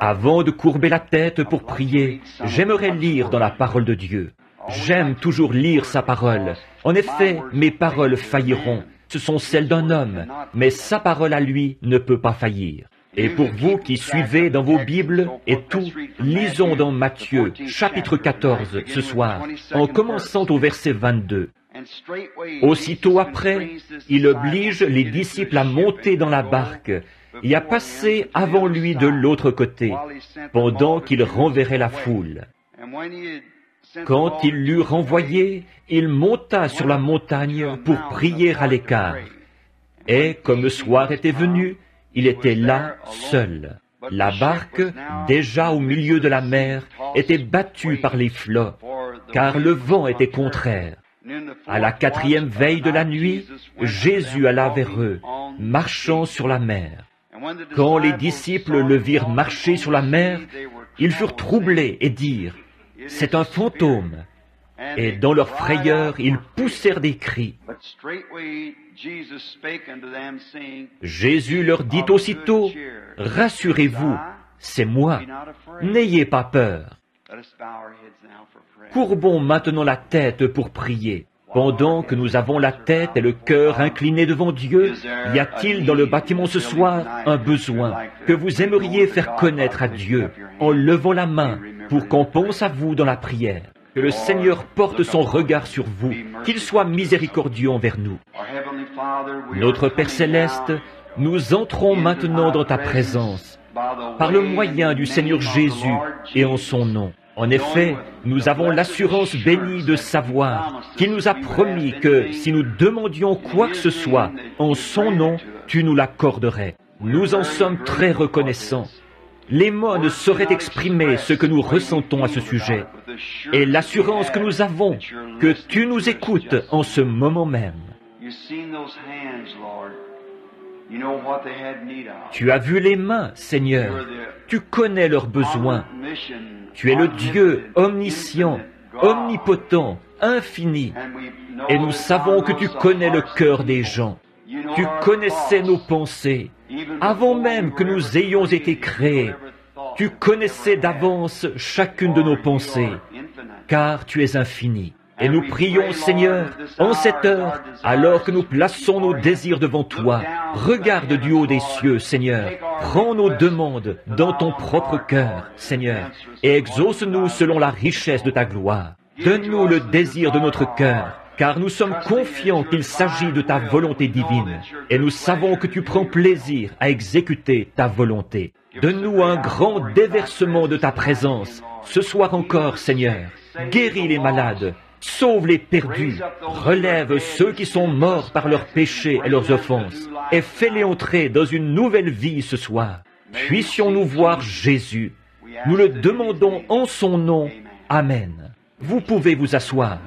Avant de courber la tête pour prier, j'aimerais lire dans la parole de Dieu. J'aime toujours lire sa parole. En effet, mes paroles failliront. Ce sont celles d'un homme, mais sa parole à lui ne peut pas faillir. Et pour vous qui suivez dans vos Bibles et tout, lisons dans Matthieu, chapitre 14, ce soir, en commençant au verset 22. Aussitôt après, il oblige les disciples à monter dans la barque et à passer avant lui de l'autre côté, pendant qu'il renverrait la foule. Quand il l'eut renvoyé, il monta sur la montagne pour prier à l'écart. Et comme le soir était venu, il était là seul. La barque, déjà au milieu de la mer, était battue par les flots, car le vent était contraire. À la 4e veille de la nuit, Jésus alla vers eux, marchant sur la mer. Quand les disciples le virent marcher sur la mer, ils furent troublés et dirent, « C'est un fantôme !» Et dans leur frayeur, ils poussèrent des cris. Jésus leur dit aussitôt, « Rassurez-vous, c'est moi, n'ayez pas peur. » Courbons maintenant la tête pour prier. Pendant que nous avons la tête et le cœur inclinés devant Dieu, y a-t-il dans le bâtiment ce soir un besoin que vous aimeriez faire connaître à Dieu en levant la main pour qu'on pense à vous dans la prière? Que le Seigneur porte son regard sur vous, qu'il soit miséricordieux envers nous. Notre Père Céleste, nous entrons maintenant dans ta présence, par le moyen du Seigneur Jésus et en son nom. En effet, nous avons l'assurance bénie de savoir qu'il nous a promis que si nous demandions quoi que ce soit en son nom, tu nous l'accorderais. Nous en sommes très reconnaissants. Les mots ne sauraient exprimer ce que nous ressentons à ce sujet. Et l'assurance que nous avons, que tu nous écoutes en ce moment même. Tu as vu les mains, Seigneur. Tu connais leurs besoins. Tu es le Dieu omniscient, omnipotent, infini. Et nous savons que tu connais le cœur des gens. Tu connaissais nos pensées, avant même que nous ayons été créés. Tu connaissais d'avance chacune de nos pensées, car tu es infini. Et nous prions, Seigneur, en cette heure, alors que nous plaçons nos désirs devant toi, regarde du haut des cieux, Seigneur, prends nos demandes dans ton propre cœur, Seigneur, et exauce-nous selon la richesse de ta gloire. Donne-nous le désir de notre cœur, car nous sommes confiants qu'il s'agit de ta volonté divine, et nous savons que tu prends plaisir à exécuter ta volonté. Donne-nous un grand déversement de ta présence, ce soir encore, Seigneur. Guéris les malades, sauve les perdus, relève ceux qui sont morts par leurs péchés et leurs offenses, et fais-les entrer dans une nouvelle vie ce soir. Puissions-nous voir Jésus. Nous le demandons en son nom. Amen. Vous pouvez vous asseoir.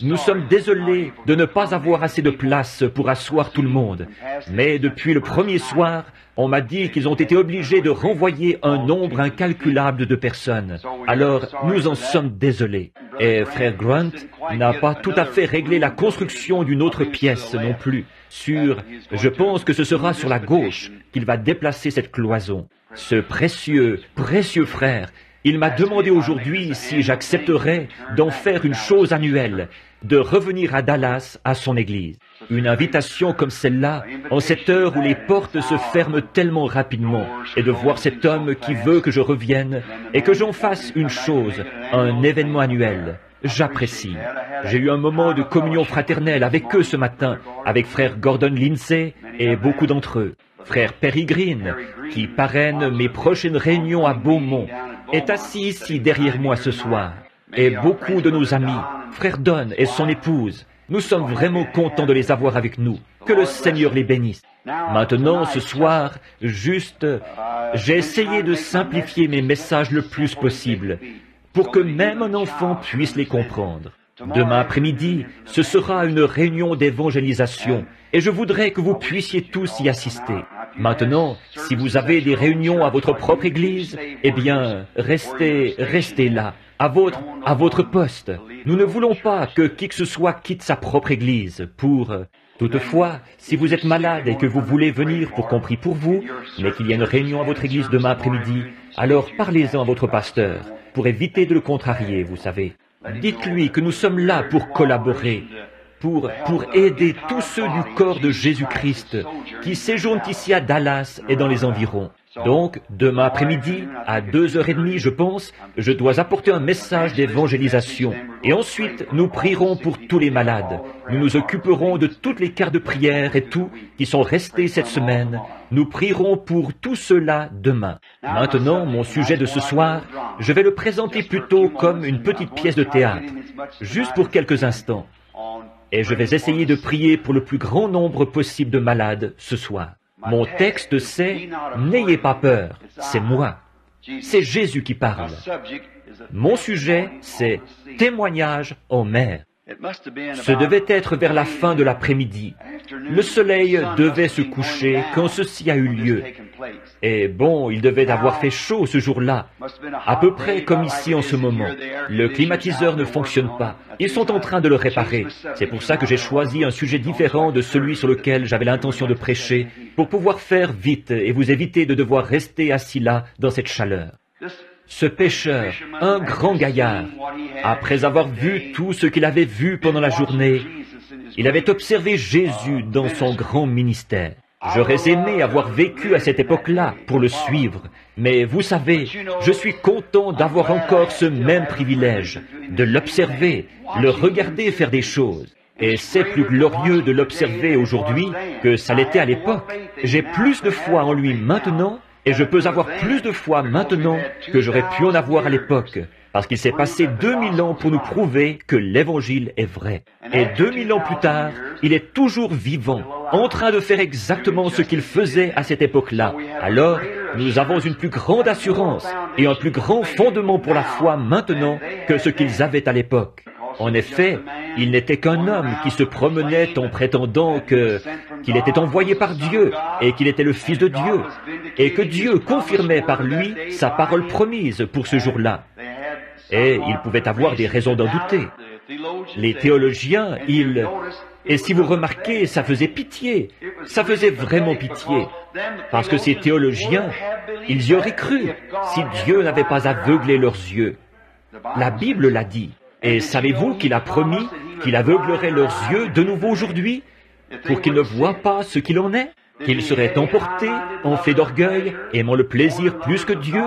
Nous sommes désolés de ne pas avoir assez de place pour asseoir tout le monde. Mais depuis le premier soir, on m'a dit qu'ils ont été obligés de renvoyer un nombre incalculable de personnes. Alors, nous en sommes désolés. Et frère Grant n'a pas tout à fait réglé la construction d'une autre pièce non plus. Je pense que ce sera sur la gauche qu'il va déplacer cette cloison. Ce précieux frère, il m'a demandé aujourd'hui si j'accepterais d'en faire une chose annuelle, de revenir à Dallas à son église. Une invitation comme celle-là, en cette heure où les portes se ferment tellement rapidement, et de voir cet homme qui veut que je revienne et que j'en fasse une chose, un événement annuel. J'apprécie. J'ai eu un moment de communion fraternelle avec eux ce matin, avec frère Gordon Lindsay et beaucoup d'entre eux. Frère Perry Green, qui parraine mes prochaines réunions à Beaumont, est assis ici derrière moi ce soir. Et beaucoup de nos amis, frère Don et son épouse, nous sommes vraiment contents de les avoir avec nous. Que le Seigneur les bénisse. Maintenant, ce soir, j'ai essayé de simplifier mes messages le plus possible, pour que même un enfant puisse les comprendre. Demain après-midi, ce sera une réunion d'évangélisation, et je voudrais que vous puissiez tous y assister. Maintenant, si vous avez des réunions à votre propre église, eh bien, restez là, à votre poste. Nous ne voulons pas que qui que ce soit quitte sa propre église pour Toutefois, si vous êtes malade et que vous voulez venir pour qu'on prie pour vous, mais qu'il y a une réunion à votre église demain après-midi, alors parlez-en à votre pasteur, pour éviter de le contrarier, vous savez. Dites-lui que nous sommes là pour collaborer, pour aider tous ceux du corps de Jésus-Christ qui séjournent ici à Dallas et dans les environs. Donc, demain après-midi, à 2h30, je pense, je dois apporter un message d'évangélisation. Et ensuite, nous prierons pour tous les malades. Nous nous occuperons de toutes les cartes de prière et tout qui sont restés cette semaine. Nous prierons pour tout cela demain. Maintenant, mon sujet de ce soir, je vais le présenter plutôt comme une petite pièce de théâtre, juste pour quelques instants. Et je vais essayer de prier pour le plus grand nombre possible de malades ce soir. Mon texte, c'est « N'ayez pas peur, c'est moi. C'est Jésus qui parle. » Mon sujet, c'est « Témoignage aux mères. » Ce devait être vers la fin de l'après-midi. Le soleil devait se coucher quand ceci a eu lieu. Et bon, il devait avoir fait chaud ce jour-là, à peu près comme ici en ce moment. Le climatiseur ne fonctionne pas. Ils sont en train de le réparer. C'est pour ça que j'ai choisi un sujet différent de celui sur lequel j'avais l'intention de prêcher, pour pouvoir faire vite et vous éviter de devoir rester assis là dans cette chaleur. Ce pécheur, un grand gaillard, après avoir vu tout ce qu'il avait vu pendant la journée, il avait observé Jésus dans son grand ministère. J'aurais aimé avoir vécu à cette époque-là pour le suivre, mais vous savez, je suis content d'avoir encore ce même privilège, de l'observer, le regarder faire des choses. Et c'est plus glorieux de l'observer aujourd'hui que ça l'était à l'époque. J'ai plus de foi en lui maintenant, et je peux avoir plus de foi maintenant que j'aurais pu en avoir à l'époque, parce qu'il s'est passé 2000 ans pour nous prouver que l'Évangile est vrai. Et 2000 ans plus tard, il est toujours vivant, en train de faire exactement ce qu'il faisait à cette époque-là. Alors, nous avons une plus grande assurance et un plus grand fondement pour la foi maintenant que ce qu'ils avaient à l'époque. En effet, il n'était qu'un homme qui se promenait en prétendant qu'il était envoyé par Dieu et qu'il était le Fils de Dieu, et que Dieu confirmait par lui sa parole promise pour ce jour-là. Et il pouvait avoir des raisons d'en douter. Les théologiens, et si vous remarquez, ça faisait pitié, ça faisait vraiment pitié, parce que ces théologiens, ils y auraient cru si Dieu n'avait pas aveuglé leurs yeux. La Bible l'a dit. Et savez-vous qu'il a promis qu'il aveuglerait leurs yeux de nouveau aujourd'hui pour qu'ils ne voient pas ce qu'il en est, qu'ils seraient emportés, enflés d'orgueil, aimant le plaisir plus que Dieu,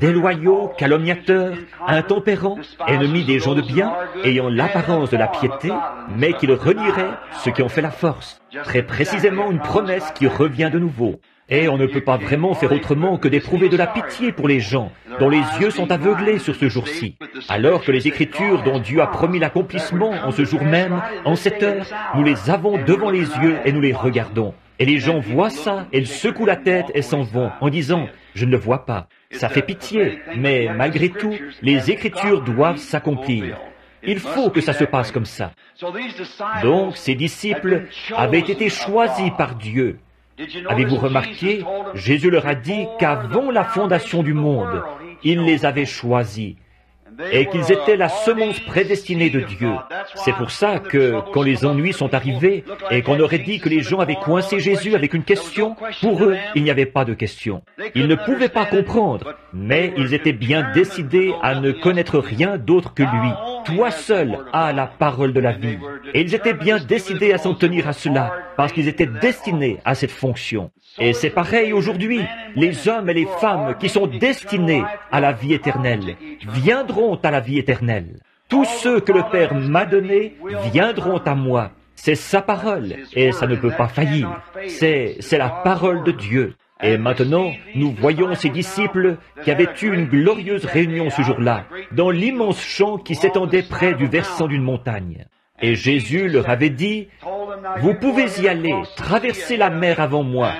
déloyaux, calomniateurs, intempérants, ennemis des gens de bien, ayant l'apparence de la piété, mais qu'ils renieraient ceux qui ont fait la force. Très précisément une promesse qui revient de nouveau. Et on ne peut pas vraiment faire autrement que d'éprouver de la pitié pour les gens dont les yeux sont aveuglés sur ce jour-ci. Alors que les Écritures dont Dieu a promis l'accomplissement en ce jour même, en cette heure, nous les avons devant les yeux et nous les regardons. Et les gens voient ça, et ils secouent la tête et s'en vont en disant « Je ne le vois pas ». Ça fait pitié, mais malgré tout, les Écritures doivent s'accomplir. Il faut que ça se passe comme ça. Donc, ces disciples avaient été choisis par Dieu. Avez-vous remarqué, Jésus leur a dit qu'avant la fondation du monde, il les avait choisis et qu'ils étaient la semence prédestinée de Dieu. C'est pour ça que, quand les ennuis sont arrivés et qu'on aurait dit que les gens avaient coincé Jésus avec une question, pour eux, il n'y avait pas de question. Ils ne pouvaient pas comprendre, mais ils étaient bien décidés à ne connaître rien d'autre que lui. Toi seul as la parole de la vie. Et ils étaient bien décidés à s'en tenir à cela, parce qu'ils étaient destinés à cette fonction. Et c'est pareil aujourd'hui. Les hommes et les femmes qui sont destinés à la vie éternelle viendront à la vie éternelle. Tous ceux que le Père m'a donnés viendront à moi. C'est sa parole, et ça ne peut pas faillir. C'est la parole de Dieu. Et maintenant, nous voyons ces disciples qui avaient eu une glorieuse réunion ce jour-là, dans l'immense champ qui s'étendait près du versant d'une montagne. Et Jésus leur avait dit, « Vous pouvez y aller, traverser la mer avant moi. »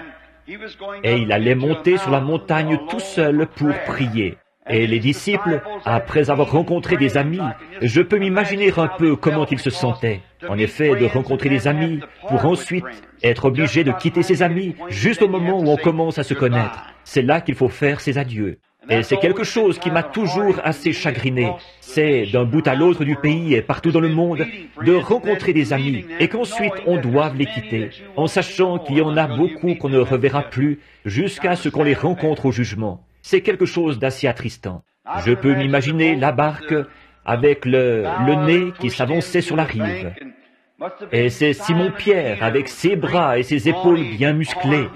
Et il allait monter sur la montagne tout seul pour prier. Et les disciples, après avoir rencontré des amis, je peux m'imaginer un peu comment ils se sentaient. En effet, de rencontrer des amis pour ensuite être obligé de quitter ses amis juste au moment où on commence à se connaître. C'est là qu'il faut faire ses adieux. Et c'est quelque chose qui m'a toujours assez chagriné. C'est d'un bout à l'autre du pays et partout dans le monde de rencontrer des amis et qu'ensuite on doive les quitter, en sachant qu'il y en a beaucoup qu'on ne reverra plus jusqu'à ce qu'on les rencontre au jugement. C'est quelque chose d'assez attristant. Je peux m'imaginer la barque avec le nez qui s'avançait sur la rive. Et c'est Simon-Pierre, avec ses bras et ses épaules bien musclées,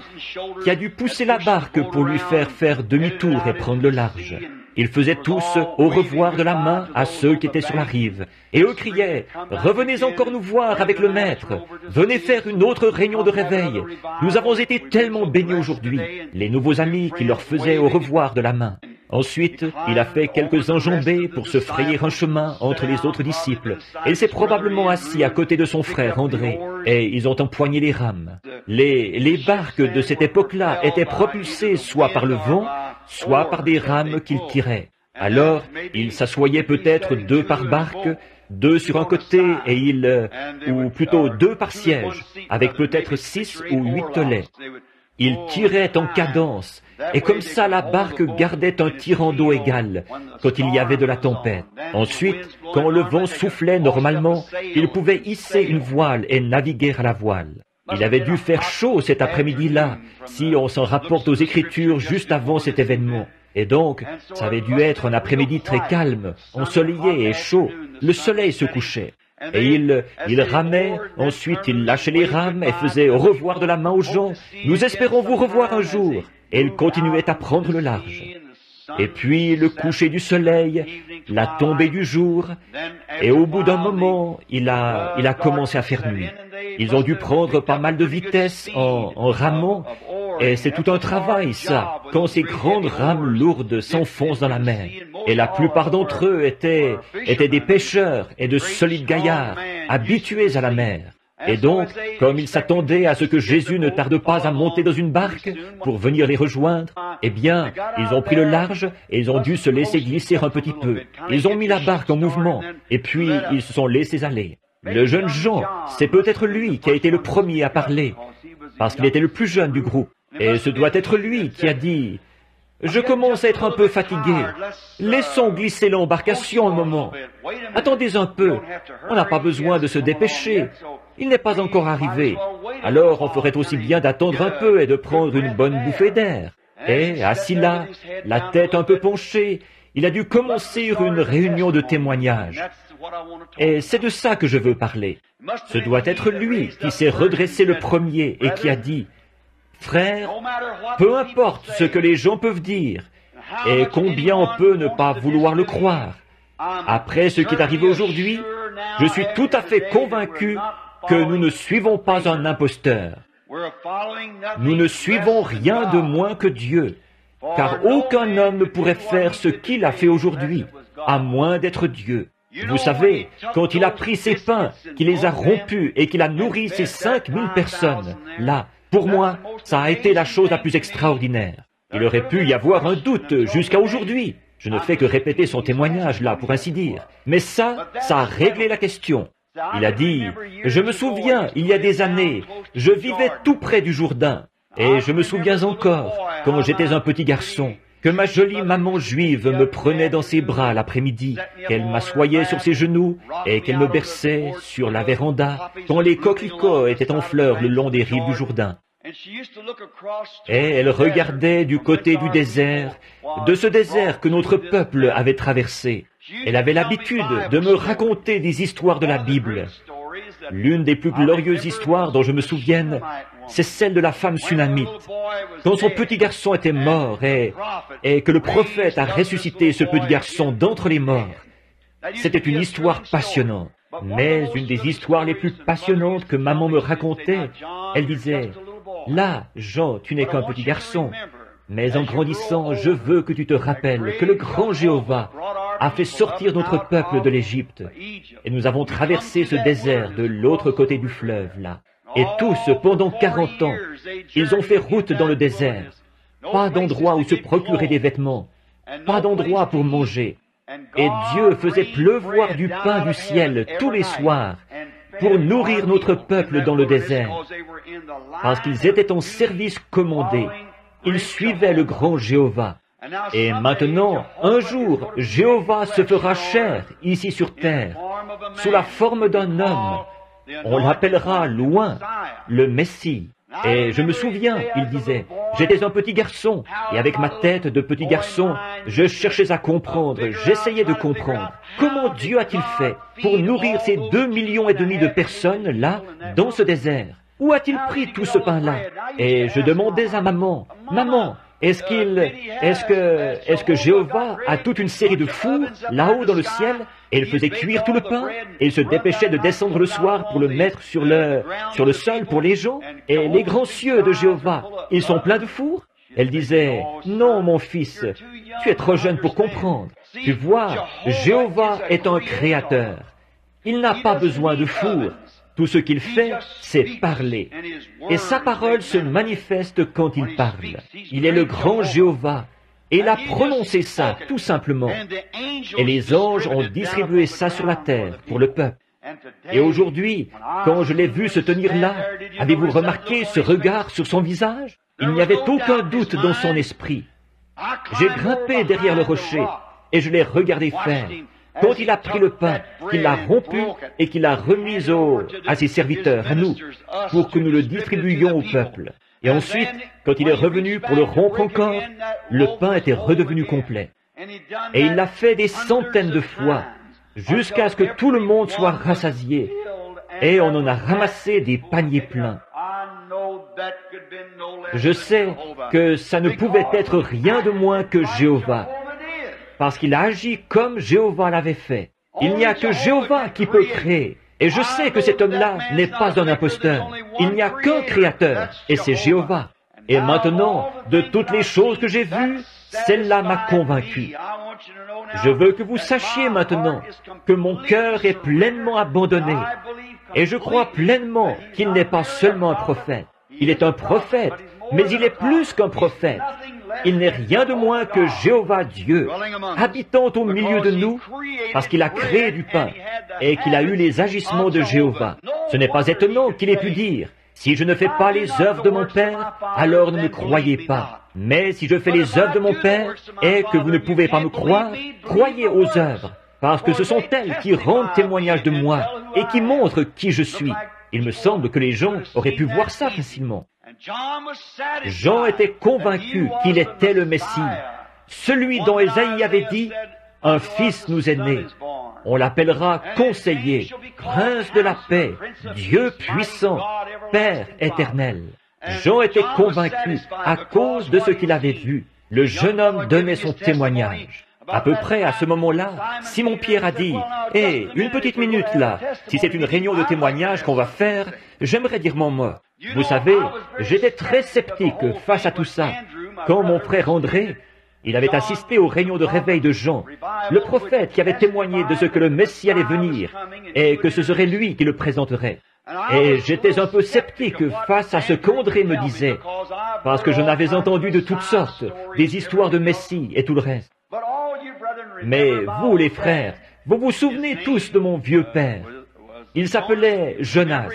qui a dû pousser la barque pour lui faire demi-tour et prendre le large. Ils faisaient tous au revoir de la main à ceux qui étaient sur la rive. Et eux criaient, « Revenez encore nous voir avec le Maître. Venez faire une autre réunion de réveil. Nous avons été tellement bénis aujourd'hui. » Les nouveaux amis qui leur faisaient au revoir de la main. Ensuite, il a fait quelques enjambées pour se frayer un chemin entre les autres disciples. Et il s'est probablement assis à côté de son frère André, et ils ont empoigné les rames. Les barques de cette époque-là étaient propulsées soit par le vent, soit par des rames qu'ils tiraient. Alors, ils s'assoyaient peut-être 2 par barque, 2 sur un côté, et ou plutôt 2 par siège, avec peut-être 6 ou 8 telets. Ils tiraient en cadence, et comme ça la barque gardait un tirant d'eau égal quand il y avait de la tempête. Ensuite, quand le vent soufflait normalement, ils pouvaient hisser une voile et naviguer à la voile. Il avait dû faire chaud cet après-midi-là, si on s'en rapporte aux Écritures juste avant cet événement. Et donc, ça avait dû être un après-midi très calme, ensoleillé et chaud. Le soleil se couchait. Et il ramait, ensuite il lâchait les rames et faisait au revoir de la main aux gens. Nous espérons vous revoir un jour. Et il continuait à prendre le large. Et puis le coucher du soleil, la tombée du jour, et au bout d'un moment, il a commencé à faire nuit. Ils ont dû prendre pas mal de vitesse en ramant, et c'est tout un travail, ça, quand ces grandes rames lourdes s'enfoncent dans la mer. Et la plupart d'entre eux étaient des pêcheurs et de solides gaillards, habitués à la mer. Et donc, comme ils s'attendaient à ce que Jésus ne tarde pas à monter dans une barque pour venir les rejoindre, eh bien, ils ont pris le large et ils ont dû se laisser glisser un petit peu. Ils ont mis la barque en mouvement et puis ils se sont laissés aller. Le jeune Jean, c'est peut-être lui qui a été le premier à parler, parce qu'il était le plus jeune du groupe. Et ce doit être lui qui a dit, « Je commence à être un peu fatigué. Laissons glisser l'embarcation un moment. Attendez un peu. On n'a pas besoin de se dépêcher. Il n'est pas encore arrivé. Alors on ferait aussi bien d'attendre un peu et de prendre une bonne bouffée d'air. » Et, assis là, la tête un peu penchée, il a dû commencer une réunion de témoignages. Et c'est de ça que je veux parler. Ce doit être lui qui s'est redressé le premier et qui a dit, « Frère, peu importe ce que les gens peuvent dire, et combien on peut ne pas vouloir le croire, après ce qui est arrivé aujourd'hui, je suis tout à fait convaincu que nous ne suivons pas un imposteur. Nous ne suivons rien de moins que Dieu, car aucun homme ne pourrait faire ce qu'il a fait aujourd'hui, à moins d'être Dieu. Vous savez, quand il a pris ses pains, qu'il les a rompus et qu'il a nourri ces 5000 personnes, là, pour moi, ça a été la chose la plus extraordinaire. Il aurait pu y avoir un doute jusqu'à aujourd'hui. Je ne fais que répéter son témoignage là, pour ainsi dire. Mais ça a réglé la question. Il a dit, « Je me souviens, il y a des années, je vivais tout près du Jourdain. Et je me souviens encore, quand j'étais un petit garçon, que ma jolie maman juive me prenait dans ses bras l'après-midi, qu'elle m'assoyait sur ses genoux et qu'elle me berçait sur la véranda quand les coquelicots étaient en fleurs le long des rives du Jourdain. Et elle regardait du côté du désert, de ce désert que notre peuple avait traversé. Elle avait l'habitude de me raconter des histoires de la Bible. L'une des plus glorieuses histoires dont je me souvienne, c'est celle de la femme sunamite. Quand son petit garçon était mort et que le prophète a ressuscité ce petit garçon d'entre les morts. C'était une histoire passionnante. Mais une des histoires les plus passionnantes que maman me racontait, elle disait, « Là, Jean, tu n'es qu'un petit garçon. Mais en grandissant, je veux que tu te rappelles que le grand Jéhovah a fait sortir notre peuple de l'Égypte. Et nous avons traversé ce désert de l'autre côté du fleuve, là. Et tous, pendant 40 ans, ils ont fait route dans le désert. Pas d'endroit où se procurer des vêtements. Pas d'endroit pour manger. Et Dieu faisait pleuvoir du pain du ciel tous les soirs pour nourrir notre peuple dans le désert. Parce qu'ils étaient en service commandé. Ils suivaient le grand Jéhovah. Et maintenant, un jour, Jéhovah se fera chair ici sur terre, sous la forme d'un homme. On l'appellera loin, le Messie. Et je me souviens, il disait, j'étais un petit garçon, et avec ma tête de petit garçon, je cherchais à comprendre, j'essayais de comprendre. Comment Dieu a-t-il fait pour nourrir ces 2,5 millions de personnes là, dans ce désert? Où a-t-il pris tout ce pain-là? Et je demandais à maman, maman, est-ce que Jéhovah a toute une série de fours là-haut dans le ciel et il faisait cuire tout le pain et il se dépêchait de descendre le soir pour le mettre sur le sol pour les gens? Et les grands cieux de Jéhovah, ils sont pleins de fours? Elle disait, non mon fils, tu es trop jeune pour comprendre. Tu vois, Jéhovah est un créateur. Il n'a pas besoin de fours. Tout ce qu'il fait, c'est parler. Et sa parole se manifeste quand il parle. Il est le grand Jéhovah. Et il a prononcé ça, tout simplement. Et les anges ont distribué ça sur la terre, pour le peuple. Et aujourd'hui, quand je l'ai vu se tenir là, avez-vous remarqué ce regard sur son visage? Il n'y avait aucun doute dans son esprit. J'ai grimpé derrière le rocher, et je l'ai regardé faire. Quand il a pris le pain, qu'il l'a rompu et qu'il l'a remis à ses serviteurs, à nous, pour que nous le distribuions au peuple. Et ensuite, quand il est revenu pour le rompre encore, le pain était redevenu complet. Et il l'a fait des centaines de fois, jusqu'à ce que tout le monde soit rassasié. Et on en a ramassé des paniers pleins. Je sais que ça ne pouvait être rien de moins que Jéhovah, parce qu'il a agi comme Jéhovah l'avait fait. Il n'y a que Jéhovah qui peut créer. Et je sais que cet homme-là n'est pas un imposteur. Il n'y a qu'un créateur, et c'est Jéhovah. Et maintenant, de toutes les choses que j'ai vues, celle-là m'a convaincu. Je veux que vous sachiez maintenant que mon cœur est pleinement abandonné. Et je crois pleinement qu'il n'est pas seulement un prophète. Il est un prophète, mais il est plus qu'un prophète. Il n'est rien de moins que Jéhovah Dieu, habitant au milieu de nous, parce qu'il a créé du pain et qu'il a eu les agissements de Jéhovah. Ce n'est pas étonnant qu'il ait pu dire, « Si je ne fais pas les œuvres de mon Père, alors ne me croyez pas. Mais si je fais les œuvres de mon Père et que vous ne pouvez pas me croire, croyez aux œuvres, parce que ce sont elles qui rendent témoignage de moi et qui montrent qui je suis. » Il me semble que les gens auraient pu voir ça facilement. Jean était convaincu qu'il était le Messie, celui dont Ésaïe avait dit, « Un fils nous est né. On l'appellera Conseiller, Prince de la paix, Dieu puissant, Père éternel. » Jean était convaincu à cause de ce qu'il avait vu. Le jeune homme donnait son témoignage. À peu près à ce moment-là, Simon-Pierre a dit, « Hé, une petite minute là, si c'est une réunion de témoignage qu'on va faire, j'aimerais dire mon mot. » Vous savez, j'étais très sceptique face à tout ça. Quand mon frère André, il avait assisté aux réunions de réveil de Jean, le prophète qui avait témoigné de ce que le Messie allait venir et que ce serait lui qui le présenterait. Et j'étais un peu sceptique face à ce qu'André me disait, parce que je n'avais entendu de toutes sortes, des histoires de Messie et tout le reste. Mais vous, les frères, vous vous souvenez tous de mon vieux père. Il s'appelait Jonas.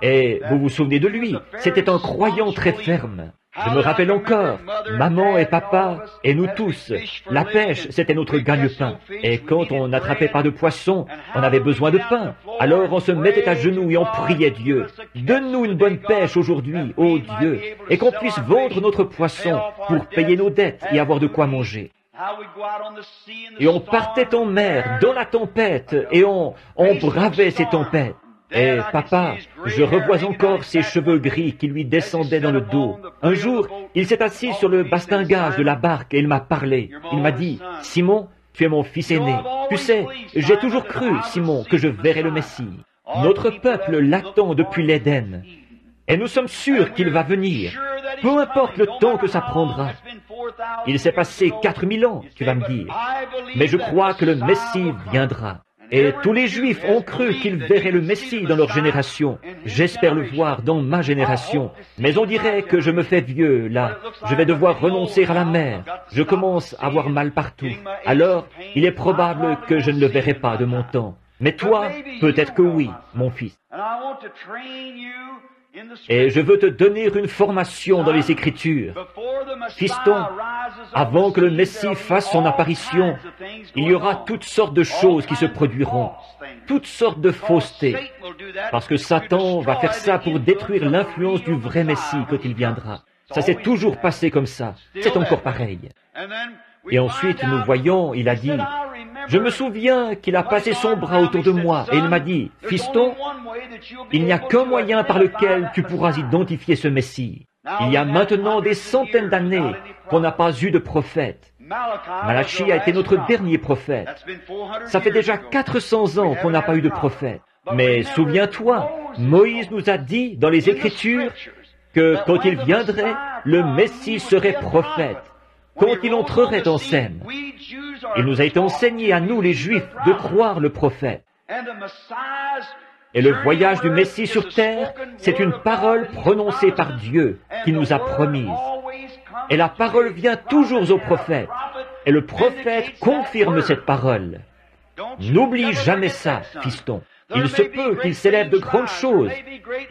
Et vous vous souvenez de lui. C'était un croyant très ferme. Je me rappelle encore, maman et papa, et nous tous, la pêche, c'était notre gagne-pain. Et quand on n'attrapait pas de poisson, on avait besoin de pain. Alors on se mettait à genoux et on priait Dieu. Donne-nous une bonne pêche aujourd'hui, ô Dieu, et qu'on puisse vendre notre poisson pour payer nos dettes et avoir de quoi manger. Et on partait en mer, dans la tempête, et on bravait ces tempêtes. Et papa, je revois encore ses cheveux gris qui lui descendaient dans le dos. Un jour, il s'est assis sur le bastingage de la barque et il m'a parlé. Il m'a dit, « Simon, tu es mon fils aîné. Tu sais, j'ai toujours cru, Simon, que je verrais le Messie. Notre peuple l'attend depuis l'Éden. Et nous sommes sûrs qu'il va venir, peu importe le temps que ça prendra. Il s'est passé 4000 ans, tu vas me dire. Mais je crois que le Messie viendra. Et tous les Juifs ont cru qu'ils verraient le Messie dans leur génération. J'espère le voir dans ma génération. Mais on dirait que je me fais vieux, là. Je vais devoir renoncer à la mer. Je commence à avoir mal partout. Alors, il est probable que je ne le verrai pas de mon temps. Mais toi, peut-être que oui, mon fils. Et je veux te donner une formation dans les Écritures. Fiston, avant que le Messie fasse son apparition, il y aura toutes sortes de choses qui se produiront, toutes sortes de faussetés, parce que Satan va faire ça pour détruire l'influence du vrai Messie quand il viendra. Ça s'est toujours passé comme ça, c'est encore pareil. Et ensuite, nous voyons, il a dit, je me souviens qu'il a passé son bras autour de moi et il m'a dit, Fiston, il n'y a qu'un moyen par lequel tu pourras identifier ce Messie. Il y a maintenant des centaines d'années qu'on n'a pas eu de prophète. Malachi a été notre dernier prophète. Ça fait déjà 400 ans qu'on n'a pas eu de prophète. Mais souviens-toi, Moïse nous a dit dans les Écritures que quand il viendrait, le Messie serait prophète. Quand il entrerait en scène, il nous a été enseigné à nous, les Juifs, de croire le prophète. Et le voyage du Messie sur terre, c'est une parole prononcée par Dieu qui nous a promise. Et la parole vient toujours au prophète. Et le prophète confirme cette parole. N'oublie jamais ça, fiston. Il se peut qu'il s'élève de grandes choses.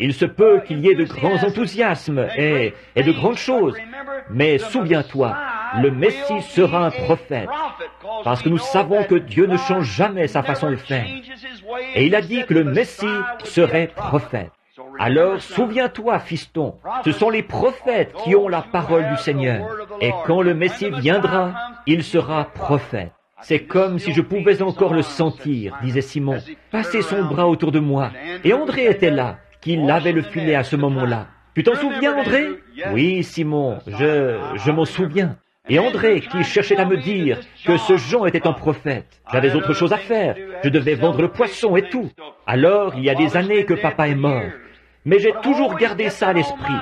Il se peut qu'il y ait de grands enthousiasmes et de grandes choses. Mais souviens-toi, le Messie sera un prophète. Parce que nous savons que Dieu ne change jamais sa façon de faire. Et il a dit que le Messie serait prophète. Alors, souviens-toi, fiston, ce sont les prophètes qui ont la parole du Seigneur. Et quand le Messie viendra, il sera prophète. C'est comme si je pouvais encore le sentir, disait Simon, passer son bras autour de moi. Et André était là, qui lavait le filet à ce moment-là. Tu t'en souviens, André? Oui, Simon, je m'en souviens. Et André, qui cherchait à me dire que ce Jean était un prophète. J'avais autre chose à faire. Je devais vendre le poisson et tout. Alors, il y a des années que papa est mort. Mais j'ai toujours gardé ça à l'esprit.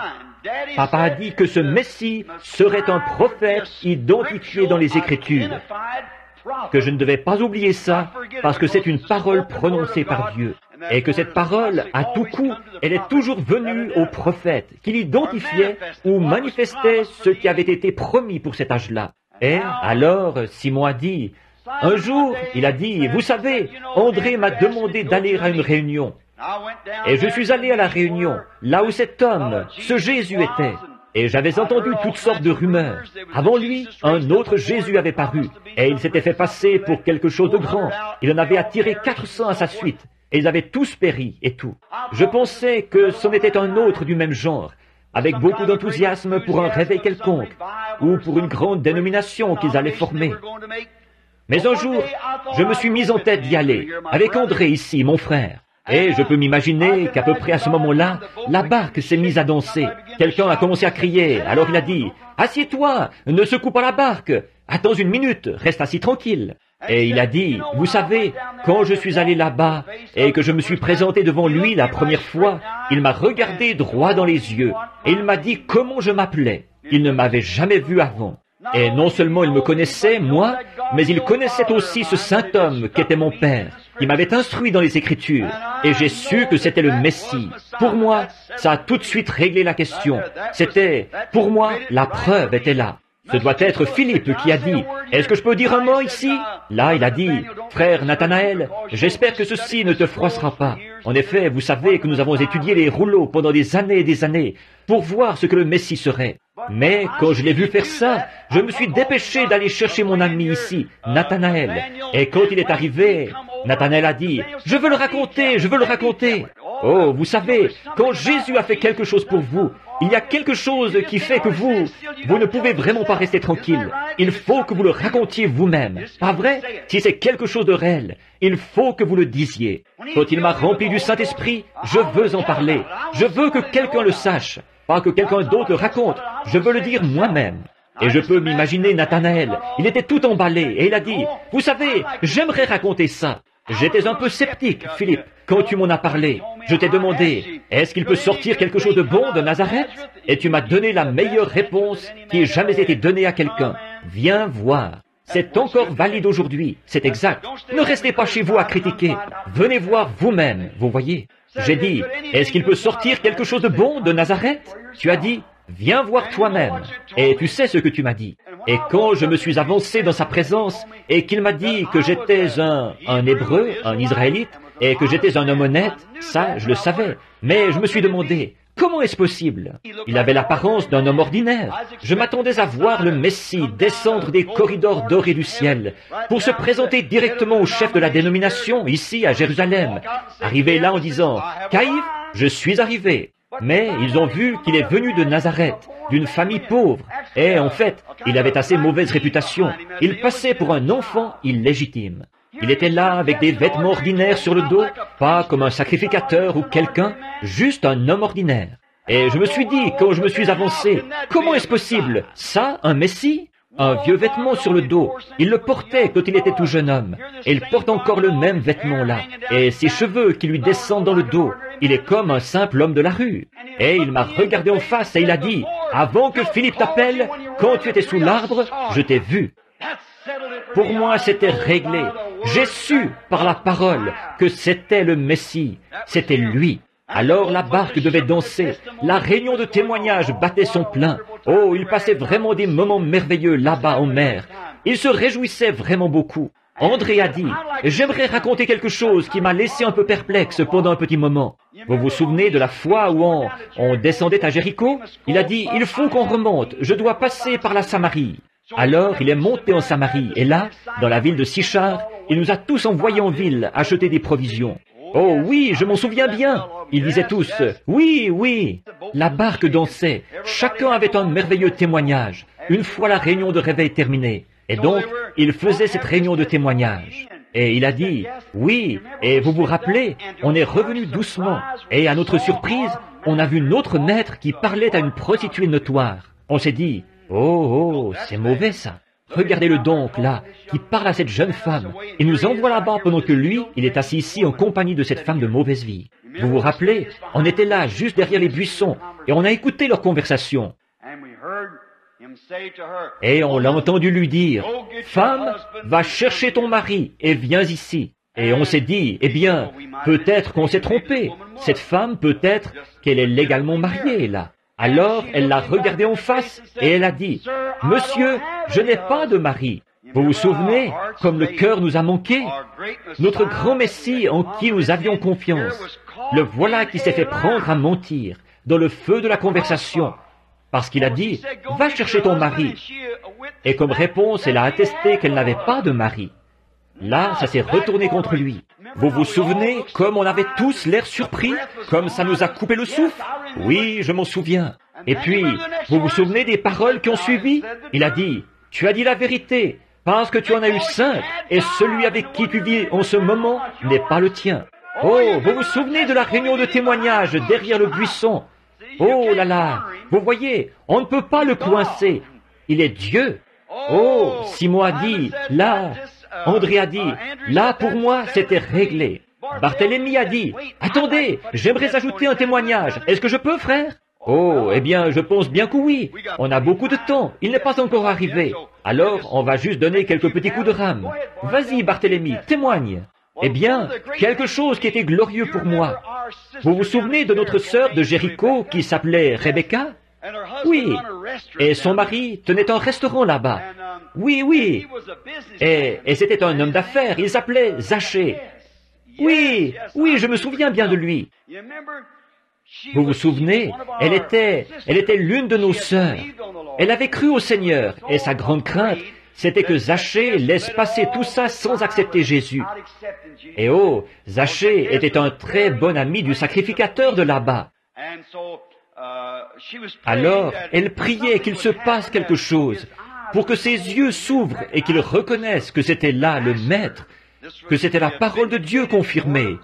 Papa a dit que ce Messie serait un prophète identifié dans les Écritures. Que je ne devais pas oublier ça, parce que c'est une parole prononcée par Dieu. Et que cette parole, à tout coup, elle est toujours venue au prophète, qui l'identifiait ou manifestait ce qui avait été promis pour cet âge-là. Et alors, Simon a dit, un jour, il a dit, vous savez, André m'a demandé d'aller à une réunion. Et je suis allé à la réunion, là où cet homme, ce Jésus était. Et j'avais entendu toutes sortes de rumeurs. Avant lui, un autre Jésus avait paru, et il s'était fait passer pour quelque chose de grand. Il en avait attiré 400 à sa suite, et ils avaient tous péri, et tout. Je pensais que c'en était un autre du même genre, avec beaucoup d'enthousiasme pour un réveil quelconque, ou pour une grande dénomination qu'ils allaient former. Mais un jour, je me suis mis en tête d'y aller, avec André ici, mon frère. Et je peux m'imaginer qu'à peu près à ce moment-là, la barque s'est mise à danser. Quelqu'un a commencé à crier, alors il a dit, « Assieds-toi, ne secoue pas la barque, attends une minute, reste assis tranquille. » Et il a dit, « Vous savez, quand je suis allé là-bas et que je me suis présenté devant lui la première fois, il m'a regardé droit dans les yeux et il m'a dit comment je m'appelais. Il ne m'avait jamais vu avant. Et non seulement il me connaissait, moi, mais il connaissait aussi ce saint homme qui était mon père, qui m'avait instruit dans les Écritures. Et j'ai su que c'était le Messie. Pour moi, ça a tout de suite réglé la question. C'était, pour moi, la preuve était là. Ce doit être Philippe qui a dit, « Est-ce que je peux dire un mot ici ?» Là, il a dit, « Frère Nathanaël, j'espère que ceci ne te froissera pas. En effet, vous savez que nous avons étudié les rouleaux pendant des années et des années pour voir ce que le Messie serait. Mais quand je l'ai vu faire ça, je me suis dépêché d'aller chercher mon ami ici, Nathanaël. Et quand il est arrivé, Nathanaël a dit, « Je veux le raconter, je veux le raconter. » Oh, vous savez, quand Jésus a fait quelque chose pour vous, il y a quelque chose qui fait que vous ne pouvez vraiment pas rester tranquille. Il faut que vous le racontiez vous-même. Pas vrai? Si c'est quelque chose de réel, il faut que vous le disiez. Quand il m'a rempli du Saint-Esprit, je veux en parler. Je veux que quelqu'un le sache. Pas que quelqu'un d'autre le raconte. Je veux le dire moi-même. Et je peux m'imaginer Nathanaël. Il était tout emballé et il a dit, « Vous savez, j'aimerais raconter ça. » J'étais un peu sceptique, Philippe, quand tu m'en as parlé. Je t'ai demandé, est-ce qu'il peut sortir quelque chose de bon de Nazareth? Et tu m'as donné la meilleure réponse qui ait jamais été donnée à quelqu'un. Viens voir. C'est encore valide aujourd'hui. C'est exact. Ne restez pas chez vous à critiquer. Venez voir vous-même, vous voyez. J'ai dit, est-ce qu'il peut sortir quelque chose de bon de Nazareth? Tu as dit, viens voir toi-même. Et tu sais ce que tu m'as dit. Et quand je me suis avancé dans sa présence et qu'il m'a dit que j'étais un Hébreu, un Israélite, et que j'étais un homme honnête, ça, je le savais. Mais je me suis demandé, Comment est-ce possible? Il avait l'apparence d'un homme ordinaire. Je m'attendais à voir le Messie descendre des corridors dorés du ciel pour se présenter directement au chef de la dénomination, ici à Jérusalem. Arrivé là en disant, « Caïphe, je suis arrivé. » Mais ils ont vu qu'il est venu de Nazareth, d'une famille pauvre. Et en fait, il avait assez mauvaise réputation. Il passait pour un enfant illégitime. Il était là avec des vêtements ordinaires sur le dos, pas comme un sacrificateur ou quelqu'un, juste un homme ordinaire. Et je me suis dit, quand je me suis avancé, comment est-ce possible? Ça, un Messie? Un vieux vêtement sur le dos. Il le portait quand il était tout jeune homme. Et il porte encore le même vêtement là. Et ses cheveux qui lui descendent dans le dos. Il est comme un simple homme de la rue. Et il m'a regardé en face et il a dit, « Avant que Philippe t'appelle, quand tu étais sous l'arbre, je t'ai vu. » Pour moi, c'était réglé. J'ai su par la parole que c'était le Messie. C'était lui. Alors la barque devait danser. La réunion de témoignages battait son plein. Oh, il passait vraiment des moments merveilleux là-bas en mer. Il se réjouissait vraiment beaucoup. André a dit, « J'aimerais raconter quelque chose qui m'a laissé un peu perplexe pendant un petit moment. » Vous vous souvenez de la fois où on descendait à Jéricho? Il a dit, « Il faut qu'on remonte. Je dois passer par la Samarie. » Alors, il est monté en Samarie, et là, dans la ville de Sichar, il nous a tous envoyés en ville acheter des provisions. Oh oui, je m'en souviens bien. Ils disaient tous, oui, oui. La barque dansait. Chacun avait un merveilleux témoignage, une fois la réunion de réveil terminée. Et donc, il faisait cette réunion de témoignage. Et il a dit, oui, et vous vous rappelez, on est revenu doucement. Et à notre surprise, on a vu notre maître qui parlait à une prostituée notoire. On s'est dit, oh, c'est mauvais ça. Regardez-le donc, là, qui parle à cette jeune femme. Il nous envoie là-bas pendant que lui, il est assis ici en compagnie de cette femme de mauvaise vie. Vous vous rappelez, on était là, juste derrière les buissons, et on a écouté leur conversation. Et on l'a entendu lui dire, « Femme, va chercher ton mari et viens ici. » Et on s'est dit, eh bien, peut-être qu'on s'est trompé. Cette femme, peut-être qu'elle est légalement mariée, là. Alors, elle l'a regardé en face et elle a dit, « Monsieur, je n'ai pas de mari. » Vous vous souvenez, comme le cœur nous a manqué? Notre grand Messie en qui nous avions confiance, le voilà qui s'est fait prendre à mentir dans le feu de la conversation, parce qu'il a dit, « Va chercher ton mari. » Et comme réponse, elle a attesté qu'elle n'avait pas de mari. Là, ça s'est retourné contre lui. Vous vous souvenez comme on avait tous l'air surpris, comme ça nous a coupé le souffle? Oui, je m'en souviens. Et puis, vous vous souvenez des paroles qui ont suivi? Il a dit, « Tu as dit la vérité, parce que tu en as eu 5, et celui avec qui tu vis en ce moment n'est pas le tien. » Oh, vous vous souvenez de la réunion de témoignage derrière le buisson? Oh là là, vous voyez, on ne peut pas le coincer. Il est Dieu. Oh, Simon a dit, là, André a dit, là pour moi c'était réglé. Barthélemy a dit, attendez, j'aimerais ajouter un témoignage. Est-ce que je peux, frère? Oh, eh bien, je pense bien que oui. On a beaucoup de temps. Il n'est pas encore arrivé. Alors, on va juste donner quelques petits coups de rame. Vas-y, Barthélemy, témoigne. Eh bien, quelque chose qui était glorieux pour moi. Vous vous souvenez de notre sœur de Jéricho qui s'appelait Rebecca? Oui. Et son mari tenait un restaurant là-bas. Oui, oui. Et c'était un homme d'affaires. Il s'appelait Zachée. Oui, oui, je me souviens bien de lui. Vous vous souvenez, elle était l'une de nos sœurs. Elle avait cru au Seigneur, et sa grande crainte, c'était que Zachée laisse passer tout ça sans accepter Jésus. Et oh, Zachée était un très bon ami du sacrificateur de là-bas. Alors, elle priait qu'il se passe quelque chose, pour que ses yeux s'ouvrent et qu'il reconnaisse que c'était là le Maître, que c'était la parole de Dieu confirmée,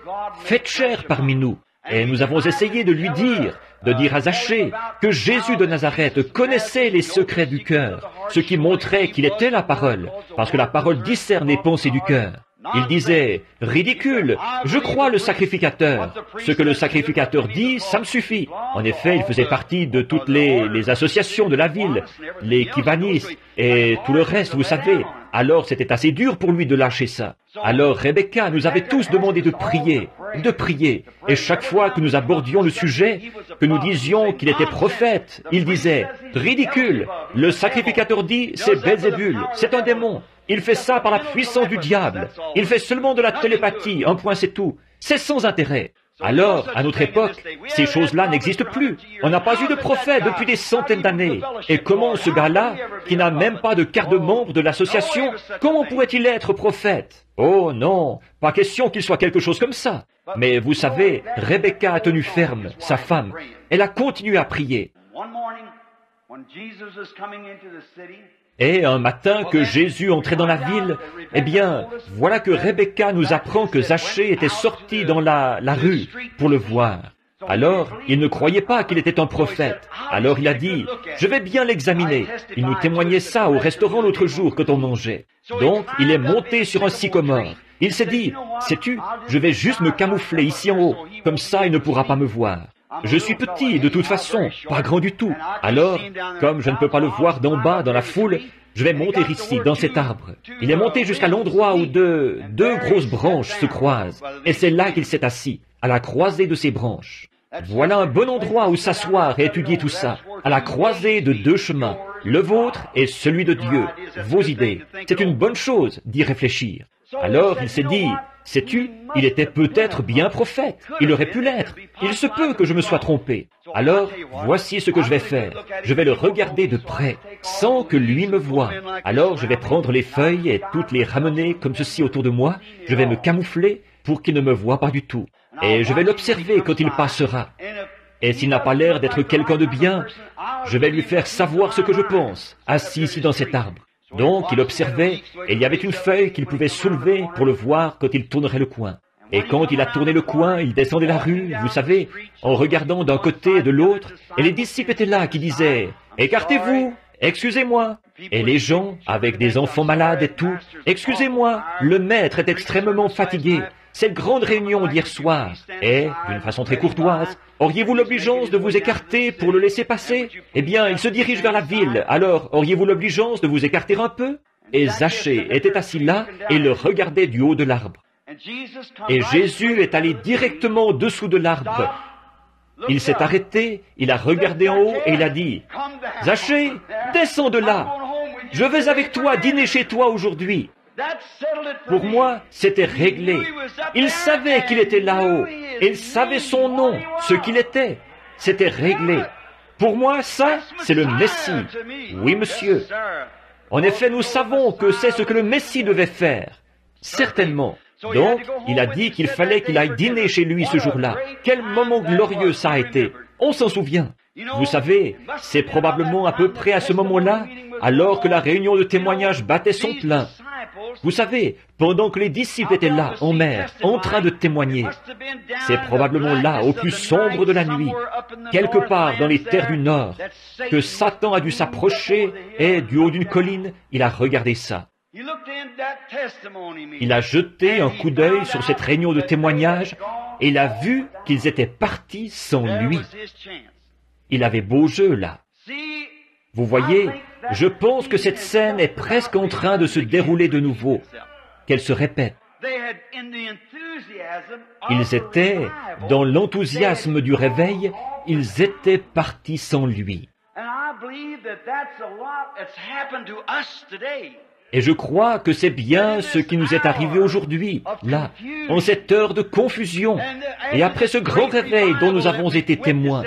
faite chair parmi nous. Et nous avons essayé de lui dire, à Zachée, que Jésus de Nazareth connaissait les secrets du cœur, ce qui montrait qu'il était la parole, parce que la parole discerne les pensées du cœur. Il disait, « Ridicule, je crois le sacrificateur. Ce que le sacrificateur dit, ça me suffit. » En effet, il faisait partie de toutes les associations de la ville, les Kivanis et tout le reste, vous savez. Alors c'était assez dur pour lui de lâcher ça. Alors Rebecca nous avait tous demandé de prier. Et chaque fois que nous abordions le sujet, que nous disions qu'il était prophète, il disait, « Ridicule, le sacrificateur dit, c'est Belzébul, c'est un démon. Il fait ça par la puissance du diable. Il fait seulement de la télépathie, un point c'est tout. C'est sans intérêt. » Alors, à notre époque, ces choses-là n'existent plus. On n'a pas eu de prophète depuis des centaines d'années. Et comment ce gars-là, qui n'a même pas de carte de membre de l'association, comment pourrait-il être prophète? Oh non, pas question qu'il soit quelque chose comme ça. Mais vous savez, Rebecca a tenu ferme, sa femme. Elle a continué à prier. Et un matin que Jésus entrait dans la ville, eh bien, voilà que Rebecca nous apprend que Zachée était sorti dans la rue pour le voir. Alors, il ne croyait pas qu'il était un prophète. Alors il a dit, « Je vais bien l'examiner. » Il nous témoignait ça au restaurant l'autre jour quand on mangeait. Donc, il est monté sur un sycomore. Il s'est dit, « Sais-tu, je vais juste me camoufler ici en haut. Comme ça, il ne pourra pas me voir. Je suis petit, de toute façon, pas grand du tout. Alors, comme je ne peux pas le voir d'en bas dans la foule, je vais monter ici, dans cet arbre. » Il est monté jusqu'à l'endroit où deux grosses branches se croisent. Et c'est là qu'il s'est assis, à la croisée de ces branches. Voilà un bon endroit où s'asseoir et étudier tout ça, à la croisée de deux chemins, le vôtre et celui de Dieu, vos idées. C'est une bonne chose d'y réfléchir. Alors il s'est dit, sais-tu, il était peut-être bien prophète, il aurait pu l'être, il se peut que je me sois trompé. Alors, voici ce que je vais faire, je vais le regarder de près, sans que lui me voie. Alors je vais prendre les feuilles et toutes les ramener comme ceci autour de moi, je vais me camoufler pour qu'il ne me voie pas du tout. Et je vais l'observer quand il passera. Et s'il n'a pas l'air d'être quelqu'un de bien, je vais lui faire savoir ce que je pense, assis ici dans cet arbre. Donc il observait, et il y avait une feuille qu'il pouvait soulever pour le voir quand il tournerait le coin. Et quand il a tourné le coin, il descendait la rue, vous savez, en regardant d'un côté et de l'autre, et les disciples étaient là qui disaient « Écartez-vous, excusez-moi ». Et les gens, avec des enfants malades et tout, « Excusez-moi, le maître est extrêmement fatigué. Cette grande réunion d'hier soir, et, d'une façon très courtoise, auriez-vous l'obligeance de vous écarter pour le laisser passer? Eh bien, il se dirige vers la ville, alors auriez-vous l'obligeance de vous écarter un peu? » Et Zachée était assis là et le regardait du haut de l'arbre. Et Jésus est allé directement dessous de l'arbre. Il s'est arrêté, il a regardé en haut et il a dit, « Zachée, descends de là. Je vais avec toi dîner chez toi aujourd'hui. » Pour moi, c'était réglé. Il savait qu'il était là-haut. Il savait son nom, ce qu'il était. C'était réglé. Pour moi, ça, c'est le Messie. Oui, monsieur. En effet, nous savons que c'est ce que le Messie devait faire. Certainement. Donc, il a dit qu'il fallait qu'il aille dîner chez lui ce jour-là. Quel moment glorieux ça a été. On s'en souvient. Vous savez, c'est probablement à peu près à ce moment-là, alors que la réunion de témoignage battait son plein. Vous savez, pendant que les disciples étaient là, en mer, en train de témoigner, c'est probablement là, au plus sombre de la nuit, quelque part dans les terres du Nord, que Satan a dû s'approcher et, du haut d'une colline, il a regardé ça. Il a jeté un coup d'œil sur cette réunion de témoignage et il a vu qu'ils étaient partis sans lui. Il avait beau jeu là. Vous voyez, je pense que cette scène est presque en train de se dérouler de nouveau, qu'elle se répète. Ils étaient dans l'enthousiasme du réveil, ils étaient partis sans lui. Et je crois que c'est bien ce qui nous est arrivé aujourd'hui, là, en cette heure de confusion, et après ce grand réveil dont nous avons été témoins.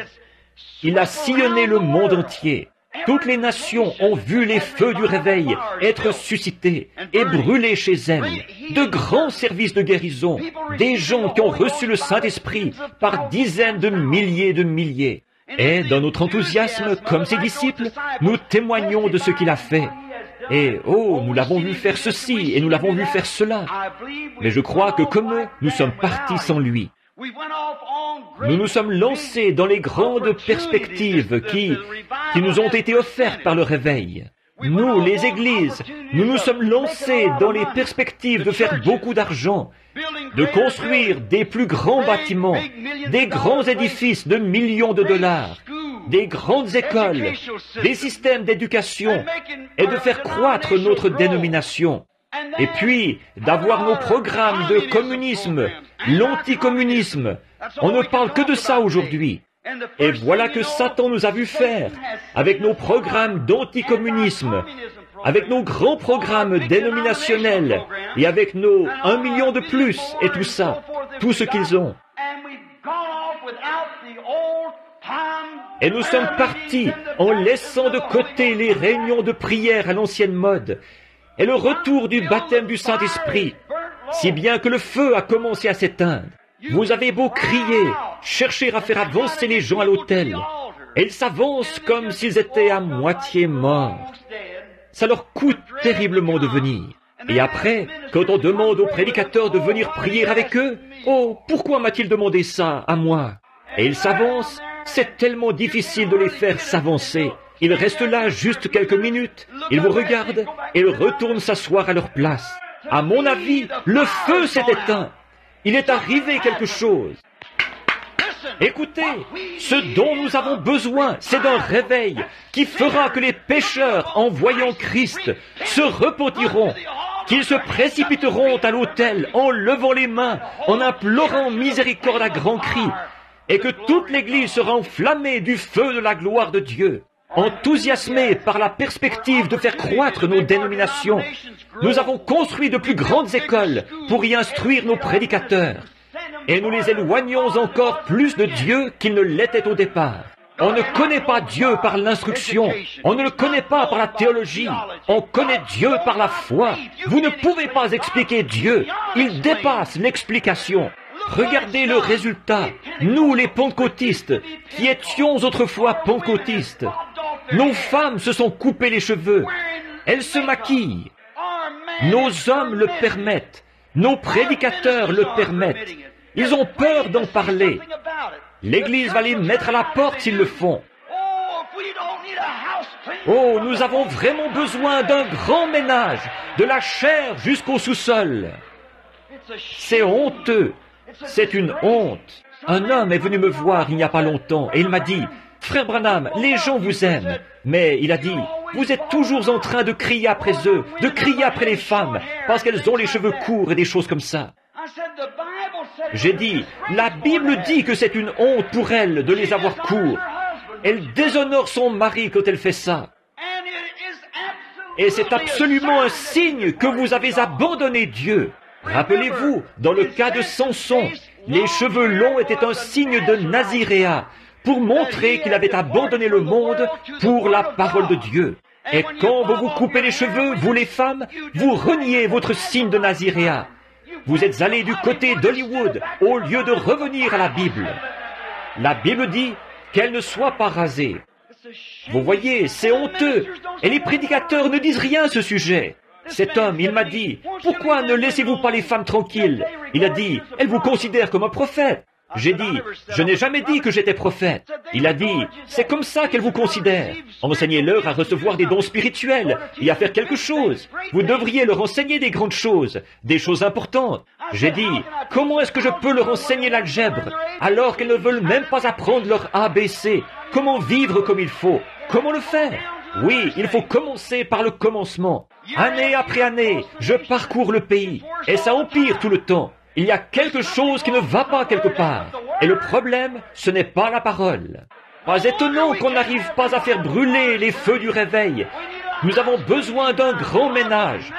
Il a sillonné le monde entier. Toutes les nations ont vu les feux du réveil être suscités et brûler chez elles. De grands services de guérison, des gens qui ont reçu le Saint-Esprit par dizaines de milliers. Et dans notre enthousiasme, comme ses disciples, nous témoignons de ce qu'il a fait. Et, oh, nous l'avons vu faire ceci et nous l'avons vu faire cela. Mais je crois que comme eux, nous sommes partis sans lui. Nous nous sommes lancés dans les grandes perspectives qui nous ont été offertes par le réveil. Nous, les églises, nous nous sommes lancés dans les perspectives de faire beaucoup d'argent, de construire des plus grands bâtiments, des grands édifices de millions de dollars, des grandes écoles, des systèmes d'éducation, et de faire croître notre dénomination. Et puis, d'avoir nos programmes de communisme, l'anticommunisme. On ne parle que de ça aujourd'hui. Et voilà que Satan nous a vu faire, avec nos programmes d'anticommunisme, avec nos grands programmes dénominationnels, et avec nos 1 million de plus, et tout ça, tout ce qu'ils ont. Et nous sommes partis en laissant de côté les réunions de prière à l'ancienne mode et le retour du baptême du Saint-Esprit, si bien que le feu a commencé à s'éteindre. Vous avez beau crier, chercher à faire avancer les gens à l'autel, et ils s'avancent comme s'ils étaient à moitié morts. Ça leur coûte terriblement de venir. Et après, quand on demande aux prédicateurs de venir prier avec eux, « Oh, pourquoi m'a-t-il demandé ça à moi ?» Et ils s'avancent, c'est tellement difficile de les faire s'avancer. Ils restent là juste quelques minutes, ils vous regardent et ils retournent s'asseoir à leur place. À mon avis, le feu s'est éteint. Il est arrivé quelque chose. Écoutez, ce dont nous avons besoin, c'est d'un réveil qui fera que les pécheurs, en voyant Christ, se repentiront, qu'ils se précipiteront à l'autel en levant les mains, en implorant miséricorde à grands cris, et que toute l'Église sera enflammée du feu de la gloire de Dieu. Enthousiasmés par la perspective de faire croître nos dénominations, nous avons construit de plus grandes écoles pour y instruire nos prédicateurs. Et nous les éloignons encore plus de Dieu qu'ils ne l'étaient au départ. On ne connaît pas Dieu par l'instruction, on ne le connaît pas par la théologie, on connaît Dieu par la foi. Vous ne pouvez pas expliquer Dieu, il dépasse l'explication. Regardez le résultat. Nous, les pentecôtistes, qui étions autrefois pentecôtistes, nos femmes se sont coupées les cheveux, elles se maquillent. Nos hommes le permettent, nos prédicateurs le permettent. Ils ont peur d'en parler. L'Église va les mettre à la porte s'ils le font. Oh, nous avons vraiment besoin d'un grand ménage, de la chair jusqu'au sous-sol. C'est honteux. C'est une honte. Un homme est venu me voir il n'y a pas longtemps et il m'a dit, « Frère Branham, les gens vous aiment. » Mais il a dit, « Vous êtes toujours en train de crier après eux, de crier après les femmes, parce qu'elles ont les cheveux courts et des choses comme ça. » J'ai dit, la Bible dit que c'est une honte pour elle de les avoir courts. Elle déshonore son mari quand elle fait ça. Et c'est absolument un signe que vous avez abandonné Dieu. Rappelez-vous, dans le cas de Samson, les cheveux longs étaient un signe de Naziréa, pour montrer qu'il avait abandonné le monde pour la parole de Dieu. Et quand vous vous coupez les cheveux, vous les femmes, vous reniez votre signe de Naziréa. Vous êtes allés du côté d'Hollywood au lieu de revenir à la Bible. La Bible dit qu'elle ne soit pas rasée. Vous voyez, c'est honteux. Et les prédicateurs ne disent rien à ce sujet. Cet homme, il m'a dit, « Pourquoi ne laissez-vous pas les femmes tranquilles ?» Il a dit, « Elles vous considèrent comme un prophète. » J'ai dit, « Je n'ai jamais dit que j'étais prophète. » Il a dit, « C'est comme ça qu'elles vous considèrent. Enseignez-leur à recevoir des dons spirituels et à faire quelque chose. Vous devriez leur enseigner des grandes choses, des choses importantes. » J'ai dit, « Comment est-ce que je peux leur enseigner l'algèbre alors qu'elles ne veulent même pas apprendre leur ABC? Comment vivre comme il faut? Comment le faire? Oui, il faut commencer par le commencement. Année après année, je parcours le pays et ça empire tout le temps. Il y a quelque chose qui ne va pas quelque part. Et le problème, ce n'est pas la parole. Pas étonnant qu'on n'arrive pas à faire brûler les feux du réveil. Nous avons besoin d'un grand ménage.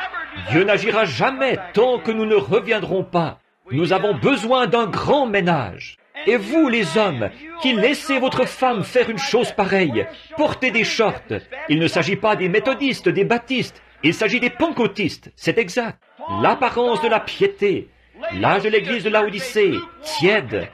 Dieu n'agira jamais tant que nous ne reviendrons pas. Nous avons besoin d'un grand ménage. Et vous, les hommes, qui laissez votre femme faire une chose pareille, portez des shorts. Il ne s'agit pas des méthodistes, des baptistes. Il s'agit des pentecôtistes, c'est exact. L'apparence de la piété. L'âge de l'église de Laodicée, tiède.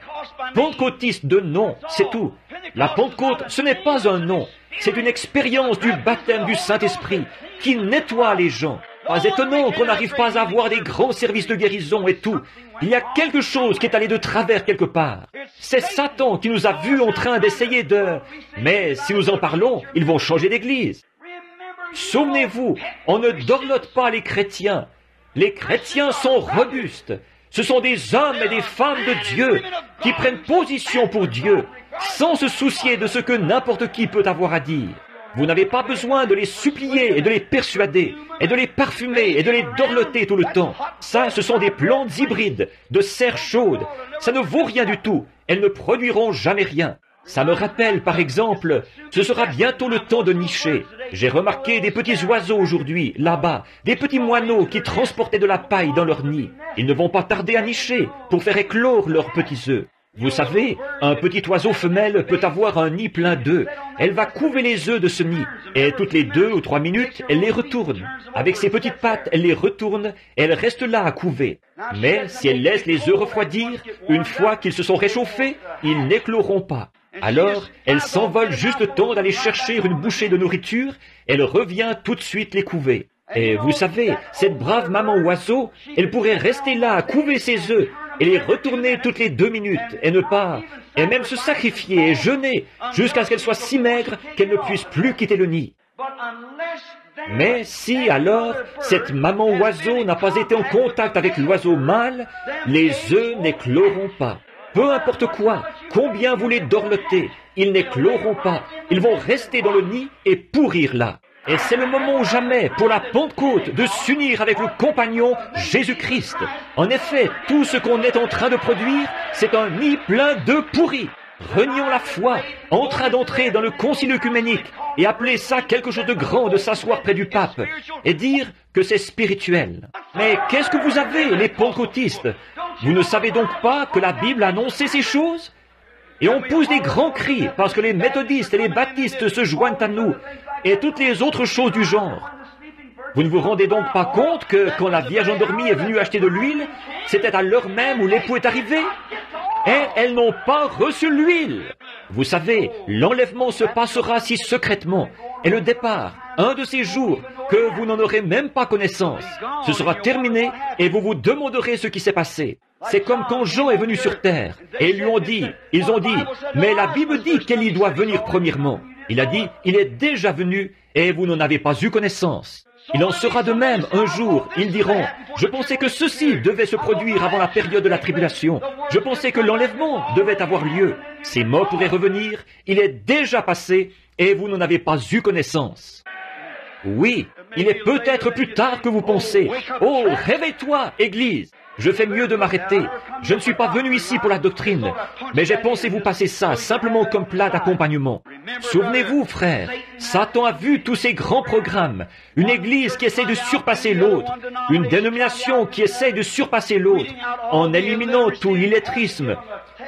Pentecôtiste de nom, c'est tout. La Pentecôte, ce n'est pas un nom. C'est une expérience du baptême du Saint-Esprit qui nettoie les gens. Pas étonnant qu'on n'arrive pas à avoir des grands services de guérison et tout. Il y a quelque chose qui est allé de travers quelque part. C'est Satan qui nous a vus en train d'essayer de... Mais si nous en parlons, ils vont changer d'église. Souvenez-vous, on ne dorlote pas les chrétiens. Les chrétiens sont robustes. Ce sont des hommes et des femmes de Dieu qui prennent position pour Dieu, sans se soucier de ce que n'importe qui peut avoir à dire. Vous n'avez pas besoin de les supplier et de les persuader, et de les parfumer et de les dorloter tout le temps. Ça, ce sont des plantes hybrides, de serre chaude. Ça ne vaut rien du tout. Elles ne produiront jamais rien. Ça me rappelle, par exemple, ce sera bientôt le temps de nicher. J'ai remarqué des petits oiseaux aujourd'hui, là-bas, des petits moineaux qui transportaient de la paille dans leur nid. Ils ne vont pas tarder à nicher pour faire éclore leurs petits œufs. Vous savez, un petit oiseau femelle peut avoir un nid plein d'œufs. Elle va couver les œufs de ce nid, et toutes les 2 ou 3 minutes, elle les retourne. Avec ses petites pattes, elle les retourne, et elle reste là à couver. Mais si elle laisse les œufs refroidir, une fois qu'ils se sont réchauffés, ils n'écloront pas. Alors, elle s'envole juste le temps d'aller chercher une bouchée de nourriture, elle revient tout de suite les couver. Et vous savez, cette brave maman oiseau, elle pourrait rester là à couver ses œufs, et les retourner toutes les 2 minutes, et même se sacrifier et jeûner, jusqu'à ce qu'elle soit si maigre qu'elle ne puisse plus quitter le nid. Mais si alors cette maman oiseau n'a pas été en contact avec l'oiseau mâle, les œufs n'écloront pas. Peu importe quoi, combien vous les dorlotez, ils n'écloront pas. Ils vont rester dans le nid et pourrir là. Et c'est le moment ou jamais pour la Pentecôte de s'unir avec le compagnon Jésus-Christ. En effet, tout ce qu'on est en train de produire, c'est un nid plein d'œufs pourris. Renions la foi, en train d'entrer dans le concile œcuménique et appeler ça quelque chose de grand de s'asseoir près du pape et dire que c'est spirituel. Mais qu'est-ce que vous avez, les pentecôtistes? Vous ne savez donc pas que la Bible a annoncé ces choses? Et on pousse des grands cris parce que les méthodistes et les baptistes se joignent à nous et toutes les autres choses du genre. Vous ne vous rendez donc pas compte que quand la Vierge endormie est venue acheter de l'huile, c'était à l'heure même où l'époux est arrivé? Et elles n'ont pas reçu l'huile. Vous savez, l'enlèvement se passera si secrètement, et le départ, un de ces jours, que vous n'en aurez même pas connaissance. Ce sera terminé, et vous vous demanderez ce qui s'est passé. C'est comme quand Jean est venu sur terre, et ils ont dit, mais la Bible dit qu'Élie doit venir premièrement. Il a dit, il est déjà venu, et vous n'en avez pas eu connaissance. Il en sera de même un jour, ils diront, je pensais que ceci devait se produire avant la période de la tribulation. Je pensais que l'enlèvement devait avoir lieu. Ces mots pourraient revenir, il est déjà passé, et vous n'en avez pas eu connaissance. Oui, il est peut-être plus tard que vous pensez. Oh, réveille-toi, Église! Je fais mieux de m'arrêter. Je ne suis pas venu ici pour la doctrine, mais j'ai pensé vous passer ça simplement comme plat d'accompagnement. Souvenez-vous, frères, Satan a vu tous ces grands programmes, une église qui essaie de surpasser l'autre, une dénomination qui essaie de surpasser l'autre, en éliminant tout l'illettrisme.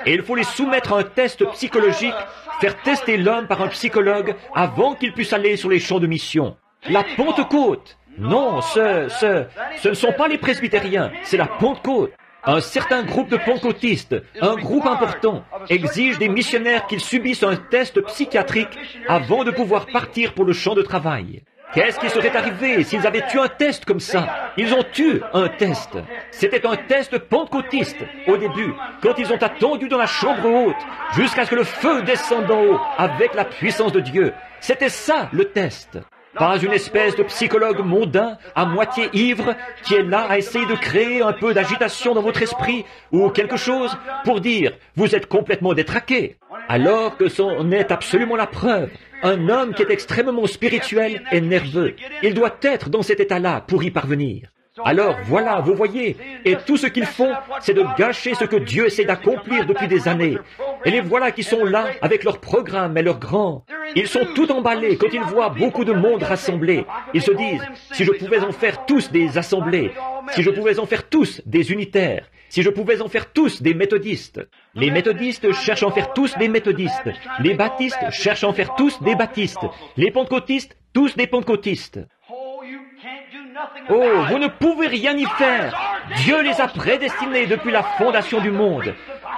Et il faut les soumettre à un test psychologique, faire tester l'homme par un psychologue avant qu'il puisse aller sur les champs de mission. La Pentecôte! Non, ce ne sont pas les presbytériens, c'est la Pentecôte. Un certain groupe de pentecôtistes, un groupe important, exige des missionnaires qu'ils subissent un test psychiatrique avant de pouvoir partir pour le champ de travail. Qu'est-ce qui serait arrivé s'ils avaient eu un test comme ça? Ils ont eu un test. C'était un test pentecôtiste au début, quand ils ont attendu dans la chambre haute, jusqu'à ce que le feu descende d'en haut avec la puissance de Dieu. C'était ça le test. Pas une espèce de psychologue mondain, à moitié ivre, qui est là à essayer de créer un peu d'agitation dans votre esprit, ou quelque chose, pour dire, vous êtes complètement détraqué. Alors que c'en est absolument la preuve. Un homme qui est extrêmement spirituel est nerveux. Il doit être dans cet état-là pour y parvenir. Alors voilà, vous voyez, et tout ce qu'ils font, c'est de gâcher ce que Dieu essaie d'accomplir depuis des années. Et les voilà qui sont là avec leurs programmes et leurs grands. Ils sont tout emballés quand ils voient beaucoup de monde rassemblé. Ils se disent, si je pouvais en faire tous des assemblées, si je pouvais en faire tous des unitaires, si je pouvais en faire tous des méthodistes. Les méthodistes cherchent à en faire tous des méthodistes. Les baptistes cherchent à en faire tous des baptistes. Les pentecôtistes, tous des pentecôtistes. Oh, vous ne pouvez rien y faire. Dieu les a prédestinés depuis la fondation du monde.